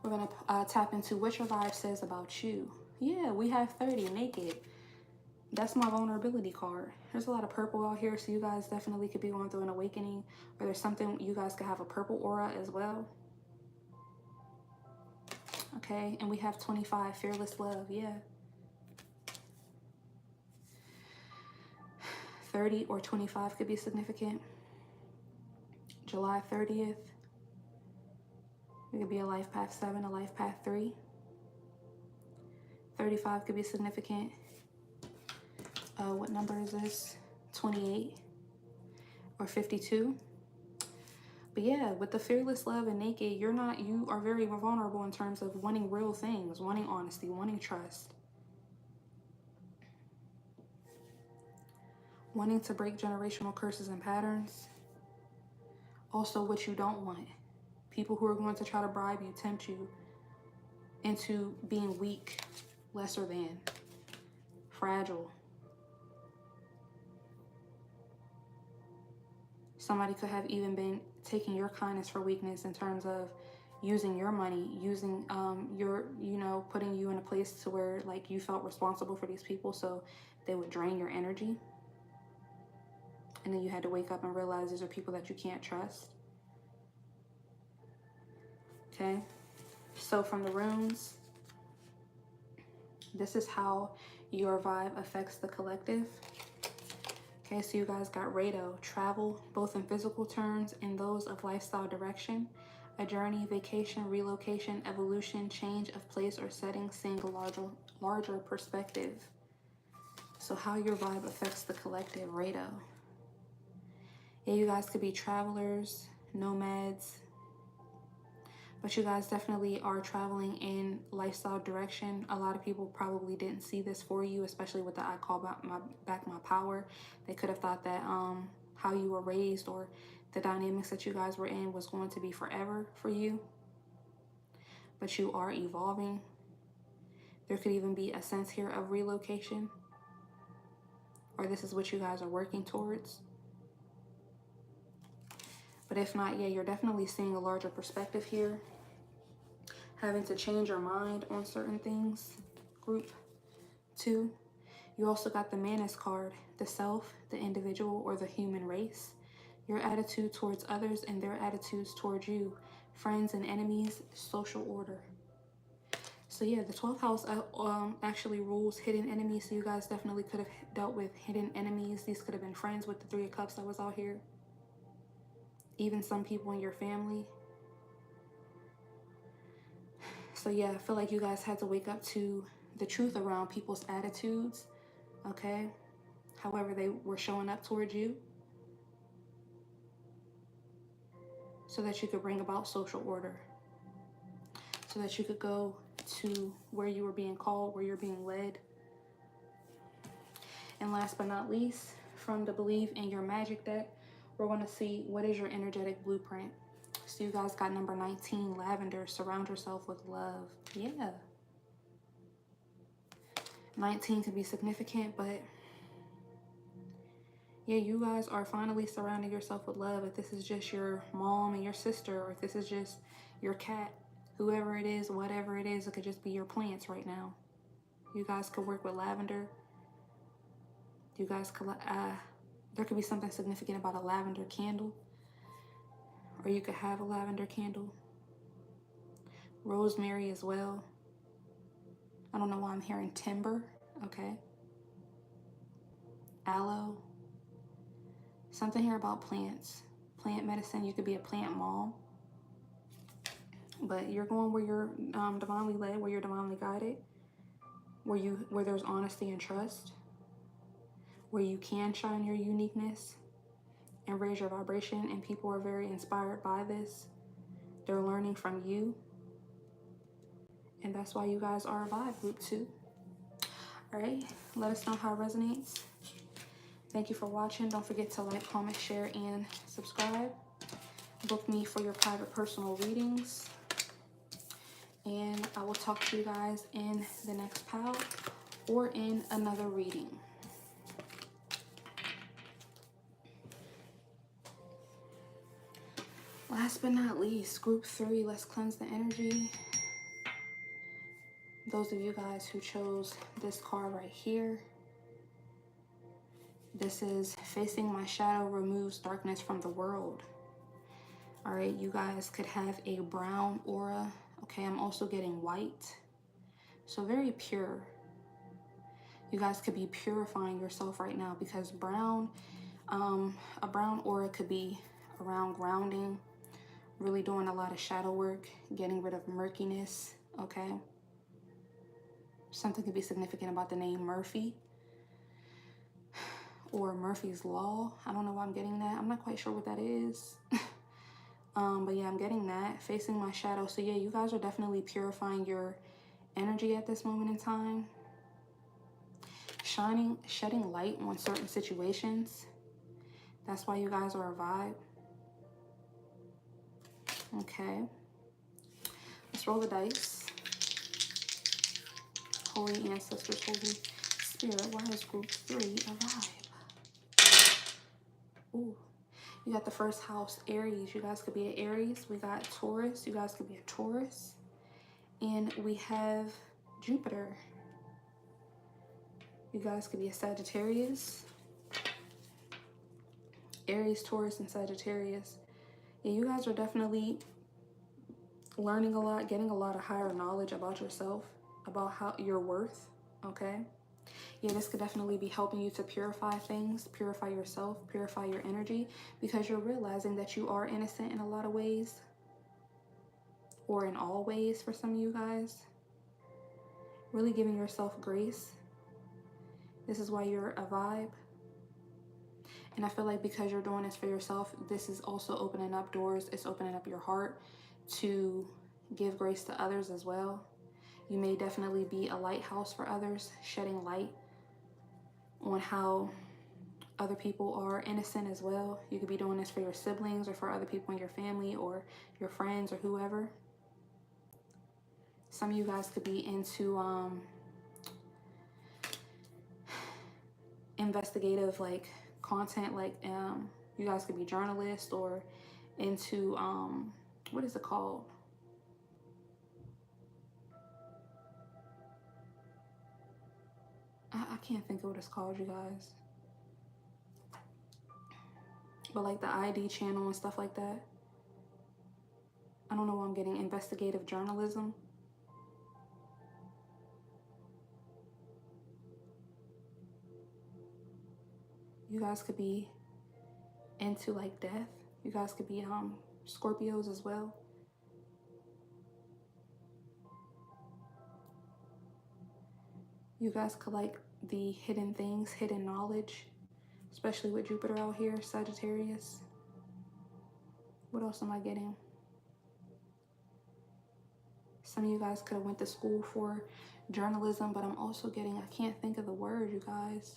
we're going to tap into what your vibe says about you. Yeah, we have 30, naked. That's my vulnerability card. There's a lot of purple out here, so you guys definitely could be going through an awakening, or there's something you guys could have a purple aura as well. Okay, and we have 25, fearless love. Yeah. 30 or 25 could be significant. July 30th. It could be a life path 7, a life path 3. 35 could be significant. What number is this? 28 or 52. But yeah, with the fearless love and naked, you are very vulnerable in terms of wanting real things, wanting honesty, wanting trust. Wanting to break generational curses and patterns. Also, what you don't want. People who are going to try to bribe you, tempt you into being weak, lesser than, fragile. Somebody could have even been taking your kindness for weakness in terms of using your money, using putting you in a place to where like you felt responsible for these people, so they would drain your energy. And then you had to wake up and realize these are people that you can't trust. Okay, so from the runes, this is how your vibe affects the collective. Okay, so you guys got Rado, travel, both in physical terms and those of lifestyle direction, a journey, vacation, relocation, evolution, change of place or setting, seeing a larger perspective. So how your vibe affects the collective, Rado. Yeah, you guys could be travelers, nomads, but you guys definitely are traveling in lifestyle direction. A lot of people probably didn't see this for you, especially with the I call back my power. They could have thought that how you were raised or the dynamics that you guys were in was going to be forever for you. But you are evolving. There could even be a sense here of relocation. Or this is what you guys are working towards. But if not, yeah, you're definitely seeing a larger perspective here. Having to change your mind on certain things. Group 2. You also got the Manus card, the self, the individual, or the human race. Your attitude towards others and their attitudes towards you. friends and enemies, social order. So yeah, the 12th house actually rules hidden enemies. So you guys definitely could have dealt with hidden enemies. These could have been friends with the 3 of Cups that was out here. Even some people in your family. So yeah, I feel like you guys had to wake up to the truth around people's attitudes, okay? However they were showing up towards you, so that you could bring about social order, so that you could go to where you were being called, where you're being led. And last but not least, from the Believe in Your Magic deck, we're going to see what is your energetic blueprint. So you guys got number 19, Lavender. Surround yourself with love. Yeah. 19 can be significant, but yeah, you guys are finally surrounding yourself with love. If this is just your mom and your sister, or if this is just your cat, whoever it is, whatever it is, it could just be your plants right now. You guys could work with lavender. You guys could, there could be something significant about a lavender candle, or you could have a lavender candle. Rosemary as well. I don't know why I'm hearing timber. Okay. Aloe. Something here about plants. Plant medicine. You could be a plant mom. But you're going where you're divinely led, where you're divinely guided, where there's honesty and trust, where you can shine your uniqueness and raise your vibration, and people are very inspired by this. They're learning from you. And that's why you guys are a vibe group too. All right, let us know how it resonates. Thank you for watching. Don't forget to like, comment, share, and subscribe. Book me for your private personal readings. And I will talk to you guys in the next pile or in another reading. Last but not least, group 3, let's cleanse the energy. Those of you guys who chose this card right here, this is Facing My Shadow Removes Darkness from the World. All right, you guys could have a brown aura. Okay, I'm also getting white. So very pure. You guys could be purifying yourself right now, because brown, a brown aura could be around grounding, really doing a lot of shadow work, getting rid of murkiness, okay? Something could be significant about the name Murphy or Murphy's Law. I don't know why I'm getting that. I'm not quite sure what that is. But yeah, I'm getting that. Facing my shadow. So yeah, you guys are definitely purifying your energy at this moment in time. Shedding light on certain situations. That's why you guys are a vibe. Okay. Let's roll the dice. Holy ancestors, Holy Spirit, why is group 3 a vibe? Ooh. You got the first house, Aries. You guys could be an Aries. We got Taurus. You guys could be a Taurus. And we have Jupiter. You guys could be a Sagittarius. Aries, Taurus, and Sagittarius. Yeah, you guys are definitely learning a lot, getting a lot of higher knowledge about yourself, about how your worth, okay? Yeah, this could definitely be helping you to purify things, purify yourself, purify your energy, because you're realizing that you are innocent in a lot of ways, or in all ways for some of you guys. Really giving yourself grace. This is why you're a vibe. And I feel like because you're doing this for yourself, this is also opening up doors. It's opening up your heart to give grace to others as well. You may definitely be a lighthouse for others, shedding light on how other people are innocent as well. You could be doing this for your siblings or for other people in your family or your friends or whoever. Some of you guys could be into investigative like content, like you guys could be journalists, or into what is it called? I can't think of what it's called, you guys. But like the ID channel and stuff like that. I don't know why I'm getting investigative journalism. You guys could be into like death. You guys could be Scorpios as well. You guys could like the hidden things, hidden knowledge, especially with Jupiter out here, Sagittarius. What else am I getting? Some of you guys could have went to school for journalism, but I'm also getting, I can't think of the word, you guys.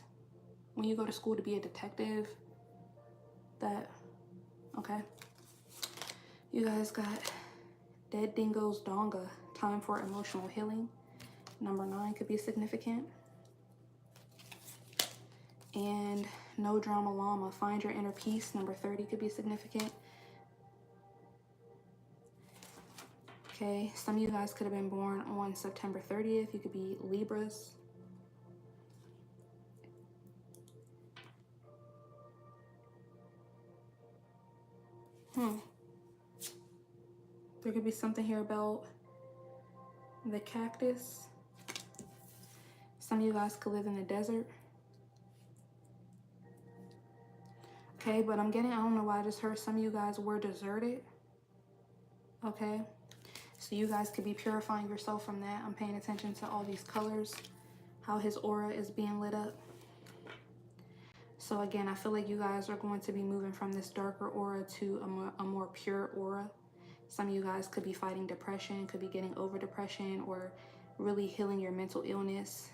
When you go to school to be a detective, that, okay. You guys got Dead Dingo's Donga, time for emotional healing. Number 9 could be significant. And No Drama Llama, find your inner peace. Number 30 could be significant. Okay, some of you guys could have been born on September 30th. You could be Libras. There could be something here about the cactus. Some of you guys could live in the desert. Okay, but I'm getting, I don't know why I just heard some of you guys were deserted. Okay, so you guys could be purifying yourself from that. I'm paying attention to all these colors, how his aura is being lit up. So again, I feel like you guys are going to be moving from this darker aura to a more pure aura. Some of you guys could be fighting depression, could be getting over depression, or really healing your mental illness,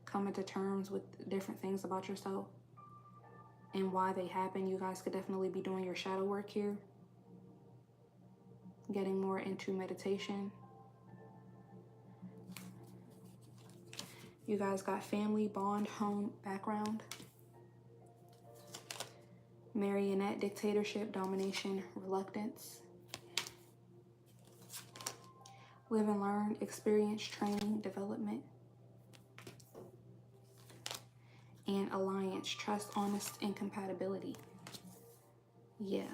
coming to terms with different things about yourself and why they happen. You guys could definitely be doing your shadow work here, getting more into meditation. You guys got family, bond, home, background. Marionette, dictatorship, domination, reluctance. Live and learn, experience, training, development. And alliance, trust, honest, and compatibility. Yeah.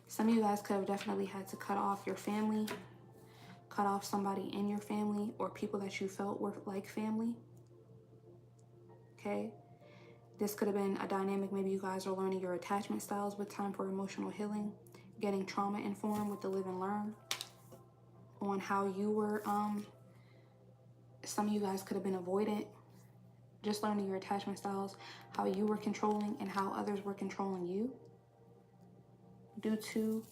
Some of you guys could have definitely had to cut off your family, cut off somebody in your family or people that you felt were like family. Okay. This could have been a dynamic. Maybe you guys are learning your attachment styles with time for emotional healing, getting trauma informed with the live and learn on how you were, some of you guys could have been avoidant, just learning your attachment styles, how you were controlling and how others were controlling you. Due to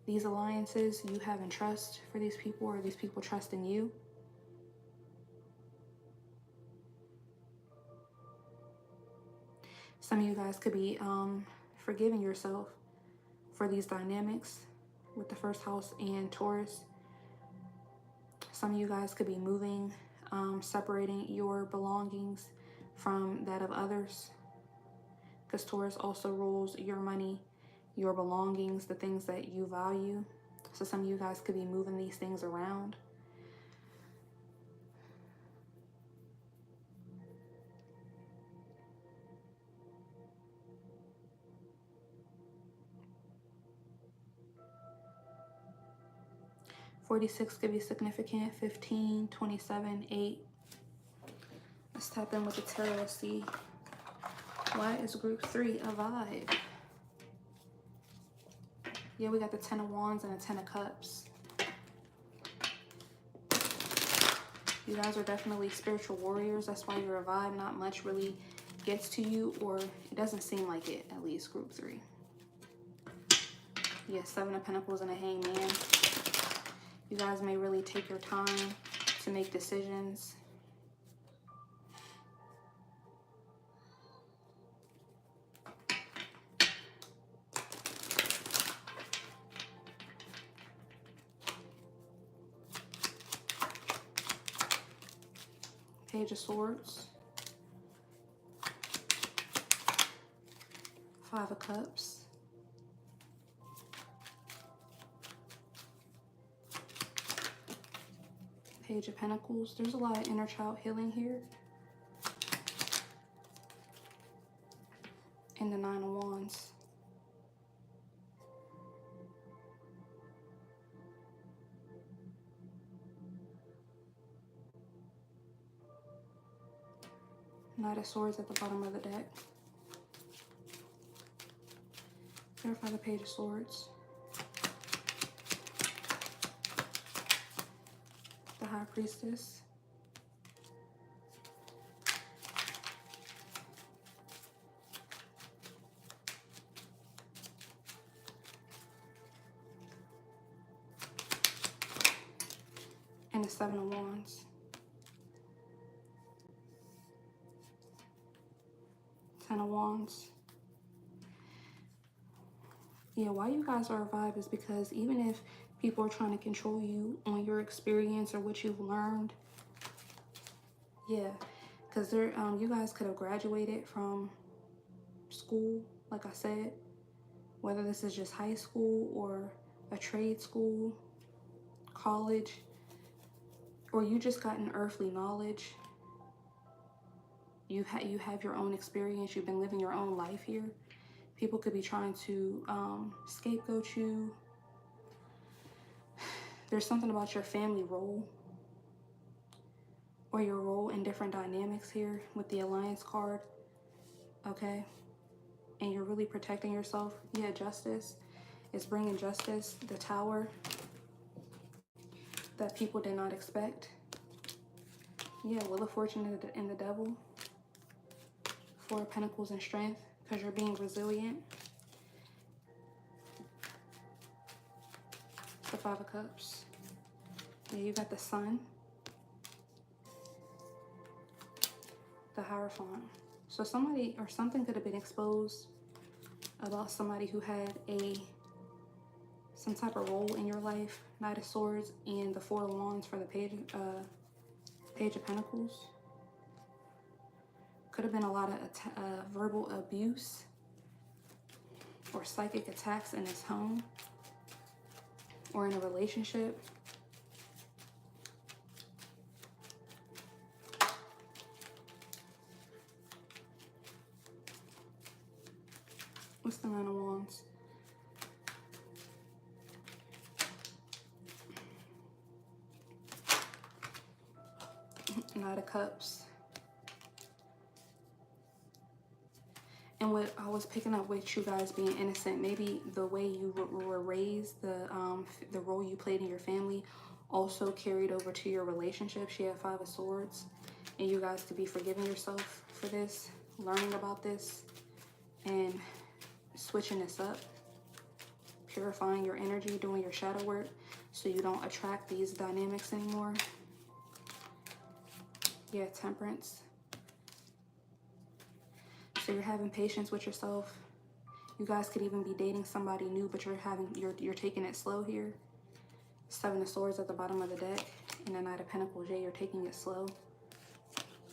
these alliances, you having trust for these people or these people trusting you. Some of you guys could be forgiving yourself for these dynamics with the first house and Taurus. Some of you guys could be moving, separating your belongings from that of others, because Taurus also rules your money, your belongings, the things that you value. So some of you guys could be moving these things around. $46 could be significant. 15, 27, 8. Let's tap in with the tarot, see why is group 3 a vibe? Yeah, we got the 10 of Wands and the 10 of Cups. You guys are definitely spiritual warriors. That's why you're a vibe. Not much really gets to you, or it doesn't seem like it, at least group 3. Yeah, 7 of Pentacles and a Hangman. You guys may really take your time to make decisions. Page of Swords. 5 of Cups. Page of Pentacles. There's a lot of inner child healing here. And the 9 of Wands. Knight of Swords at the bottom of the deck. Clarify the Page of Swords. The High Priestess. And the Seven of Wands. Ten of Wands. Yeah, why you guys are a vibe is because even if people are trying to control you on your experience or what you've learned, yeah, because they're you guys could have graduated from school, like I said, whether this is just high school or a trade school, college, or you just gotten earthly knowledge. You have your own experience. You've been living your own life here. People could be trying to scapegoat you. There's something about your family role or your role in different dynamics here with the Alliance card, okay? And you're really protecting yourself. Yeah, Justice is bringing justice. The Tower that people did not expect. Yeah, Wheel of Fortune and the Devil. Four of Pentacles and Strength, because you're being resilient. The Five of Cups. Yeah, you got the Sun. The Hierophant. So somebody or something could have been exposed about somebody who had some type of role in your life. Knight of Swords and the Four of Wands for the Page of Pentacles. Could have been a lot of verbal abuse or psychic attacks in his home or in a relationship. What's the Nine of Wands? Knight of Cups. And what I was picking up with you guys being innocent, maybe the way you were raised, the role you played in your family also carried over to your relationship. She had Five of Swords. And you guys could be forgiving yourself for this, learning about this, and switching this up. Purifying your energy, doing your shadow work so you don't attract these dynamics anymore. Yeah, Temperance. So you're having patience with yourself. You guys could even be dating somebody new, but you're taking it slow here. Seven of Swords at the bottom of the deck, and the Knight of Pentacles. Yeah, you're taking it slow.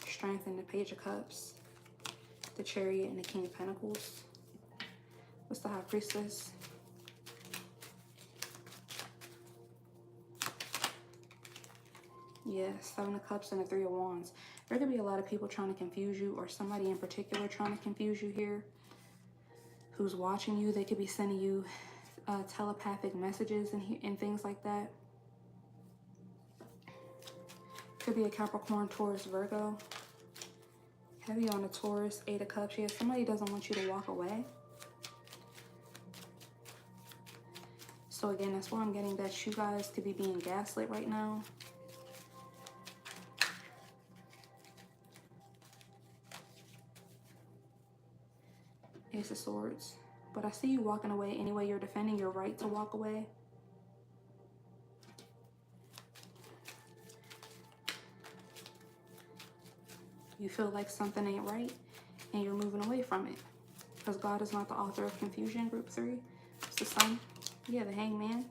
Strength and the Page of Cups. The Chariot and the King of Pentacles. What's the High Priestess? Yeah, Seven of Cups and the Three of Wands. There could be a lot of people trying to confuse you, or somebody in particular trying to confuse you here who's watching you. They could be sending you telepathic messages and things like that. Could be a Capricorn, Taurus, Virgo. Heavy on the Taurus, Eight of Cups. Yeah, somebody doesn't want you to walk away. So again, that's why I'm getting that you guys could be being gaslit right now. Ace of Swords. But I see you walking away anyway. You're defending your right to walk away. You feel like something ain't right and you're moving away from it. Because God is not the author of confusion, group 3. It's the Sun. Yeah, the Hangman.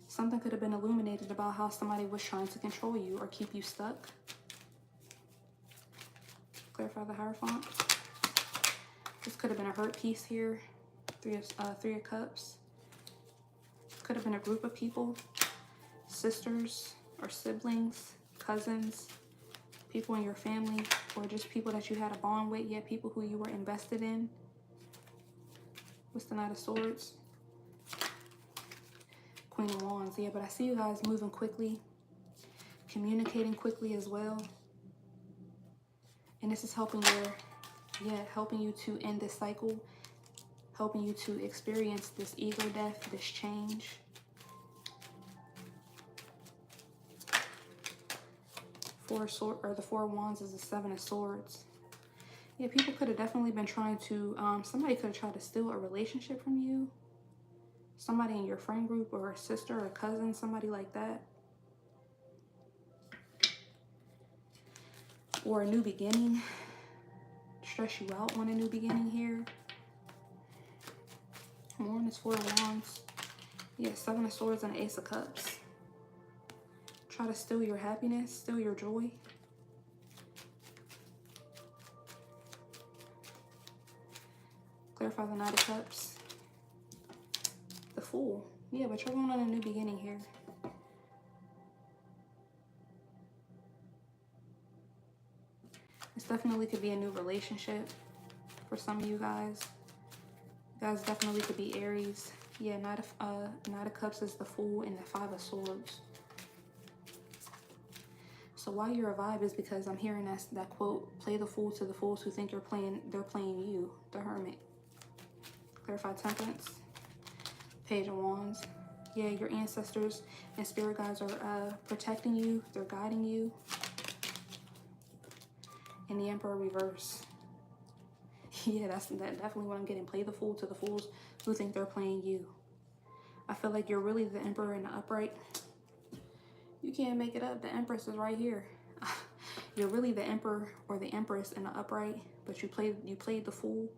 Something could have been illuminated about how somebody was trying to control you or keep you stuck. Clarify the Hierophant. This could have been a hurt piece here. Three of Cups. Could have been a group of people. Sisters or siblings, cousins, people in your family, or just people that you had a bond with, yet people who you were invested in. What's the Knight of Swords? Queen of Wands. Yeah, but I see you guys moving quickly, communicating quickly as well. And this is helping helping you to end this cycle, helping you to experience this ego death, this change. The Four of Wands is the Seven of Swords. Yeah, people could have definitely been trying to, somebody could have tried to steal a relationship from you. Somebody in your friend group, or a sister or a cousin, somebody like that. Or a new beginning. Stress you out on a new beginning here. More on this Four of Wands. Yeah, Seven of Swords and Ace of Cups. Try to steal your happiness, steal your joy. Clarify the Knight of Cups. The Fool. Yeah, but you're going on a new beginning here. This definitely could be a new relationship for some of you guys. You guys definitely could be Aries. Yeah, Knight of Cups is the Fool and the Five of Swords. So why you're a vibe is because I'm hearing that quote, play the fool to the fools who think they're playing you, the Hermit. Clarify Temperance. Page of Wands. Yeah, your ancestors and spirit guides are protecting you. They're guiding you. And the Emperor reverse. Yeah, that's definitely what I'm getting. Play the fool to the fools who think they're playing you. I feel like you're really the Emperor in the upright. You can't make it up. The Empress is right here. You're really the Emperor or the Empress in the upright, but you played the fool.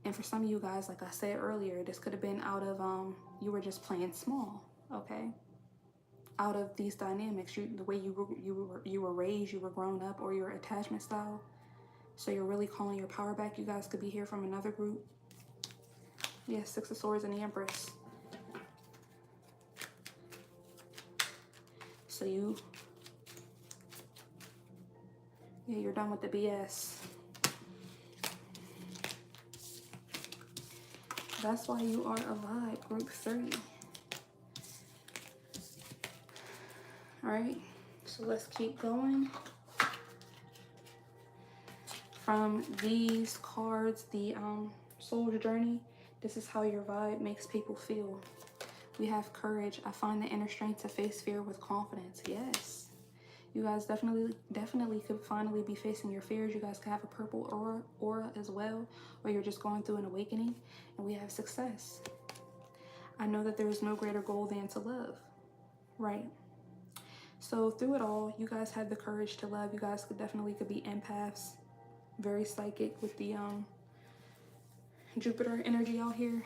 And for some of you guys, like I said earlier, this could have been out of you were just playing small, okay? Out of these dynamics, the way you were raised, you were grown up, or your attachment style. So you're really calling your power back. You guys could be here from another group. Yeah, Six of Swords and the Empress. So you're done with the BS. That's why you are alive, group 3. All right, so let's keep going. From these cards, the Soul's Journey, this is how your vibe makes people feel. We have courage. I find the inner strength to face fear with confidence. Yes. You guys definitely could finally be facing your fears. You guys could have a purple aura as well, or you're just going through an awakening. And we have success. I know that there is no greater goal than to love, right? So through it all, you guys had the courage to love. You guys could be empaths, very psychic with the Jupiter energy out here.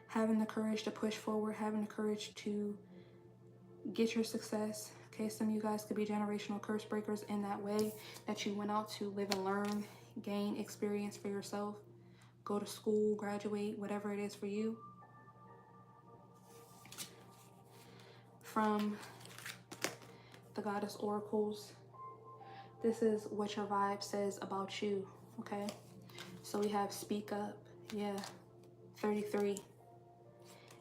Having the courage to push forward, having the courage to get your success. Okay, some of you guys could be generational curse breakers in that way, that you went out to live and learn, gain experience for yourself, go to school, graduate, whatever it is for you. From the Goddess Oracles, this is what your vibe says about you, okay? So we have Speak Up, yeah, 33.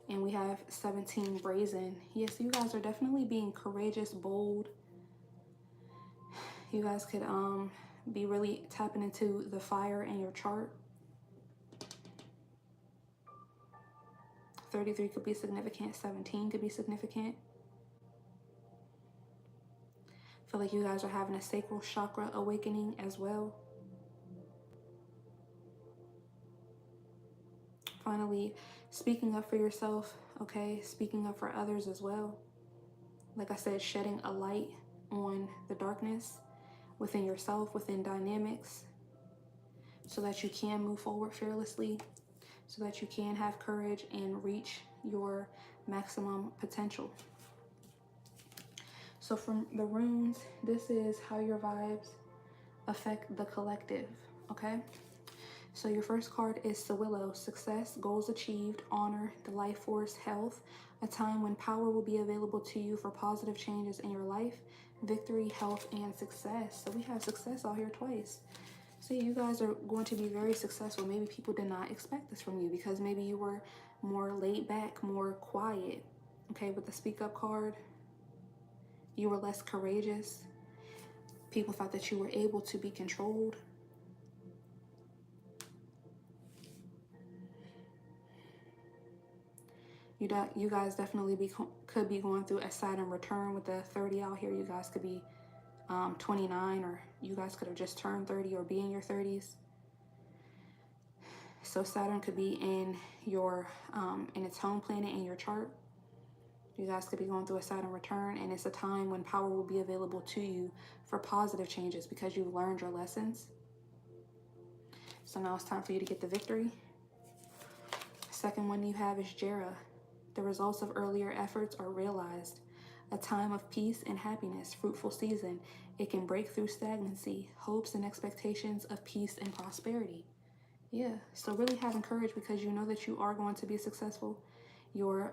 And we have 17, Brazen. Yes, you guys are definitely being courageous, bold. You guys could be really tapping into the fire in your chart. 33 could be significant. 17 could be significant. I feel like you guys are having a sacral chakra awakening as well. Finally, speaking up for yourself, okay? Speaking up for others as well. Like I said, shedding a light on the darkness within yourself, within dynamics, so that you can move forward fearlessly, so that you can have courage and reach your maximum potential. So from the runes, this is how your vibes affect the collective, okay? So your first card is Sewillow, success, goals achieved, honor, the life force, health, a time when power will be available to you for positive changes in your life, victory, health, and success. So we have success out here twice. So you guys are going to be very successful. Maybe people did not expect this from you because maybe you were more laid back, more quiet. Okay, with the Speak Up card, you were less courageous. People thought that you were able to be controlled. You guys definitely could be going through a Saturn return with the 30 out here. You guys could be 29, or you guys could have just turned 30 or be in your 30s. So Saturn could be in your in its home planet in your chart. You guys could be going through a Saturn return, and it's a time when power will be available to you for positive changes because you've learned your lessons. So now it's time for you to get the victory. Second one you have is Jera. The results of earlier efforts are realized. A time of peace and happiness, fruitful season. It can break through stagnancy, hopes and expectations of peace and prosperity. Yeah, so really having courage because you know that you are going to be successful. You're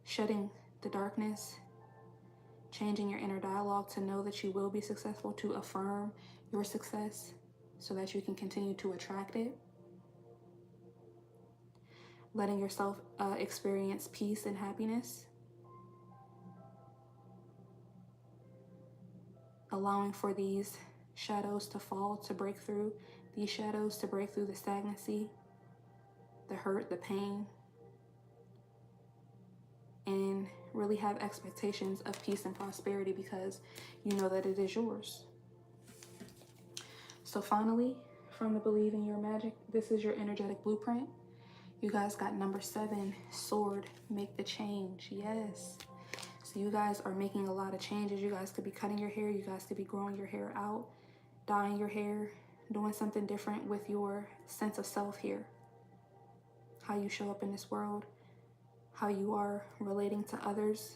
shedding the darkness, changing your inner dialogue to know that you will be successful, to affirm your success so that you can continue to attract it. Letting yourself experience peace and happiness. Allowing for these shadows to fall, to break through. These shadows to break through the stagnancy, the hurt, the pain. And really have expectations of peace and prosperity because you know that it is yours. So finally, from the Believe in Your Magic, this is your energetic blueprint. You guys got number 7, sword, make the change. Yes. So you guys are making a lot of changes. You guys could be cutting your hair. You guys could be growing your hair out, dyeing your hair, doing something different with your sense of self here. How you show up in this world, how you are relating to others.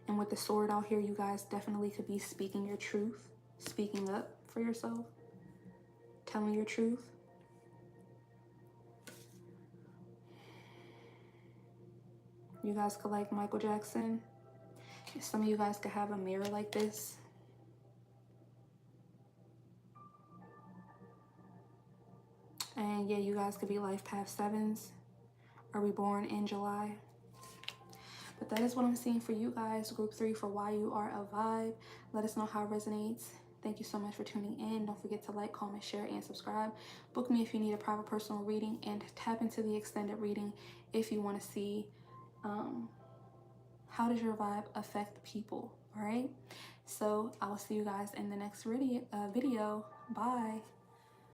And with the sword out here, you guys definitely could be speaking your truth, speaking up for yourself, telling your truth. You guys could like Michael Jackson. Some of you guys could have a mirror like this. And yeah, you guys could be life path 7s. Are we born in July? But that is what I'm seeing for you guys. Group 3 for Why You Are a Vibe. Let us know how it resonates. Thank you so much for tuning in. Don't forget to like, comment, share, and subscribe. Book me if you need a private personal reading, and tap into the extended reading if you want to see how does your vibe affect people. All right. So I will see you guys in the next video. Bye.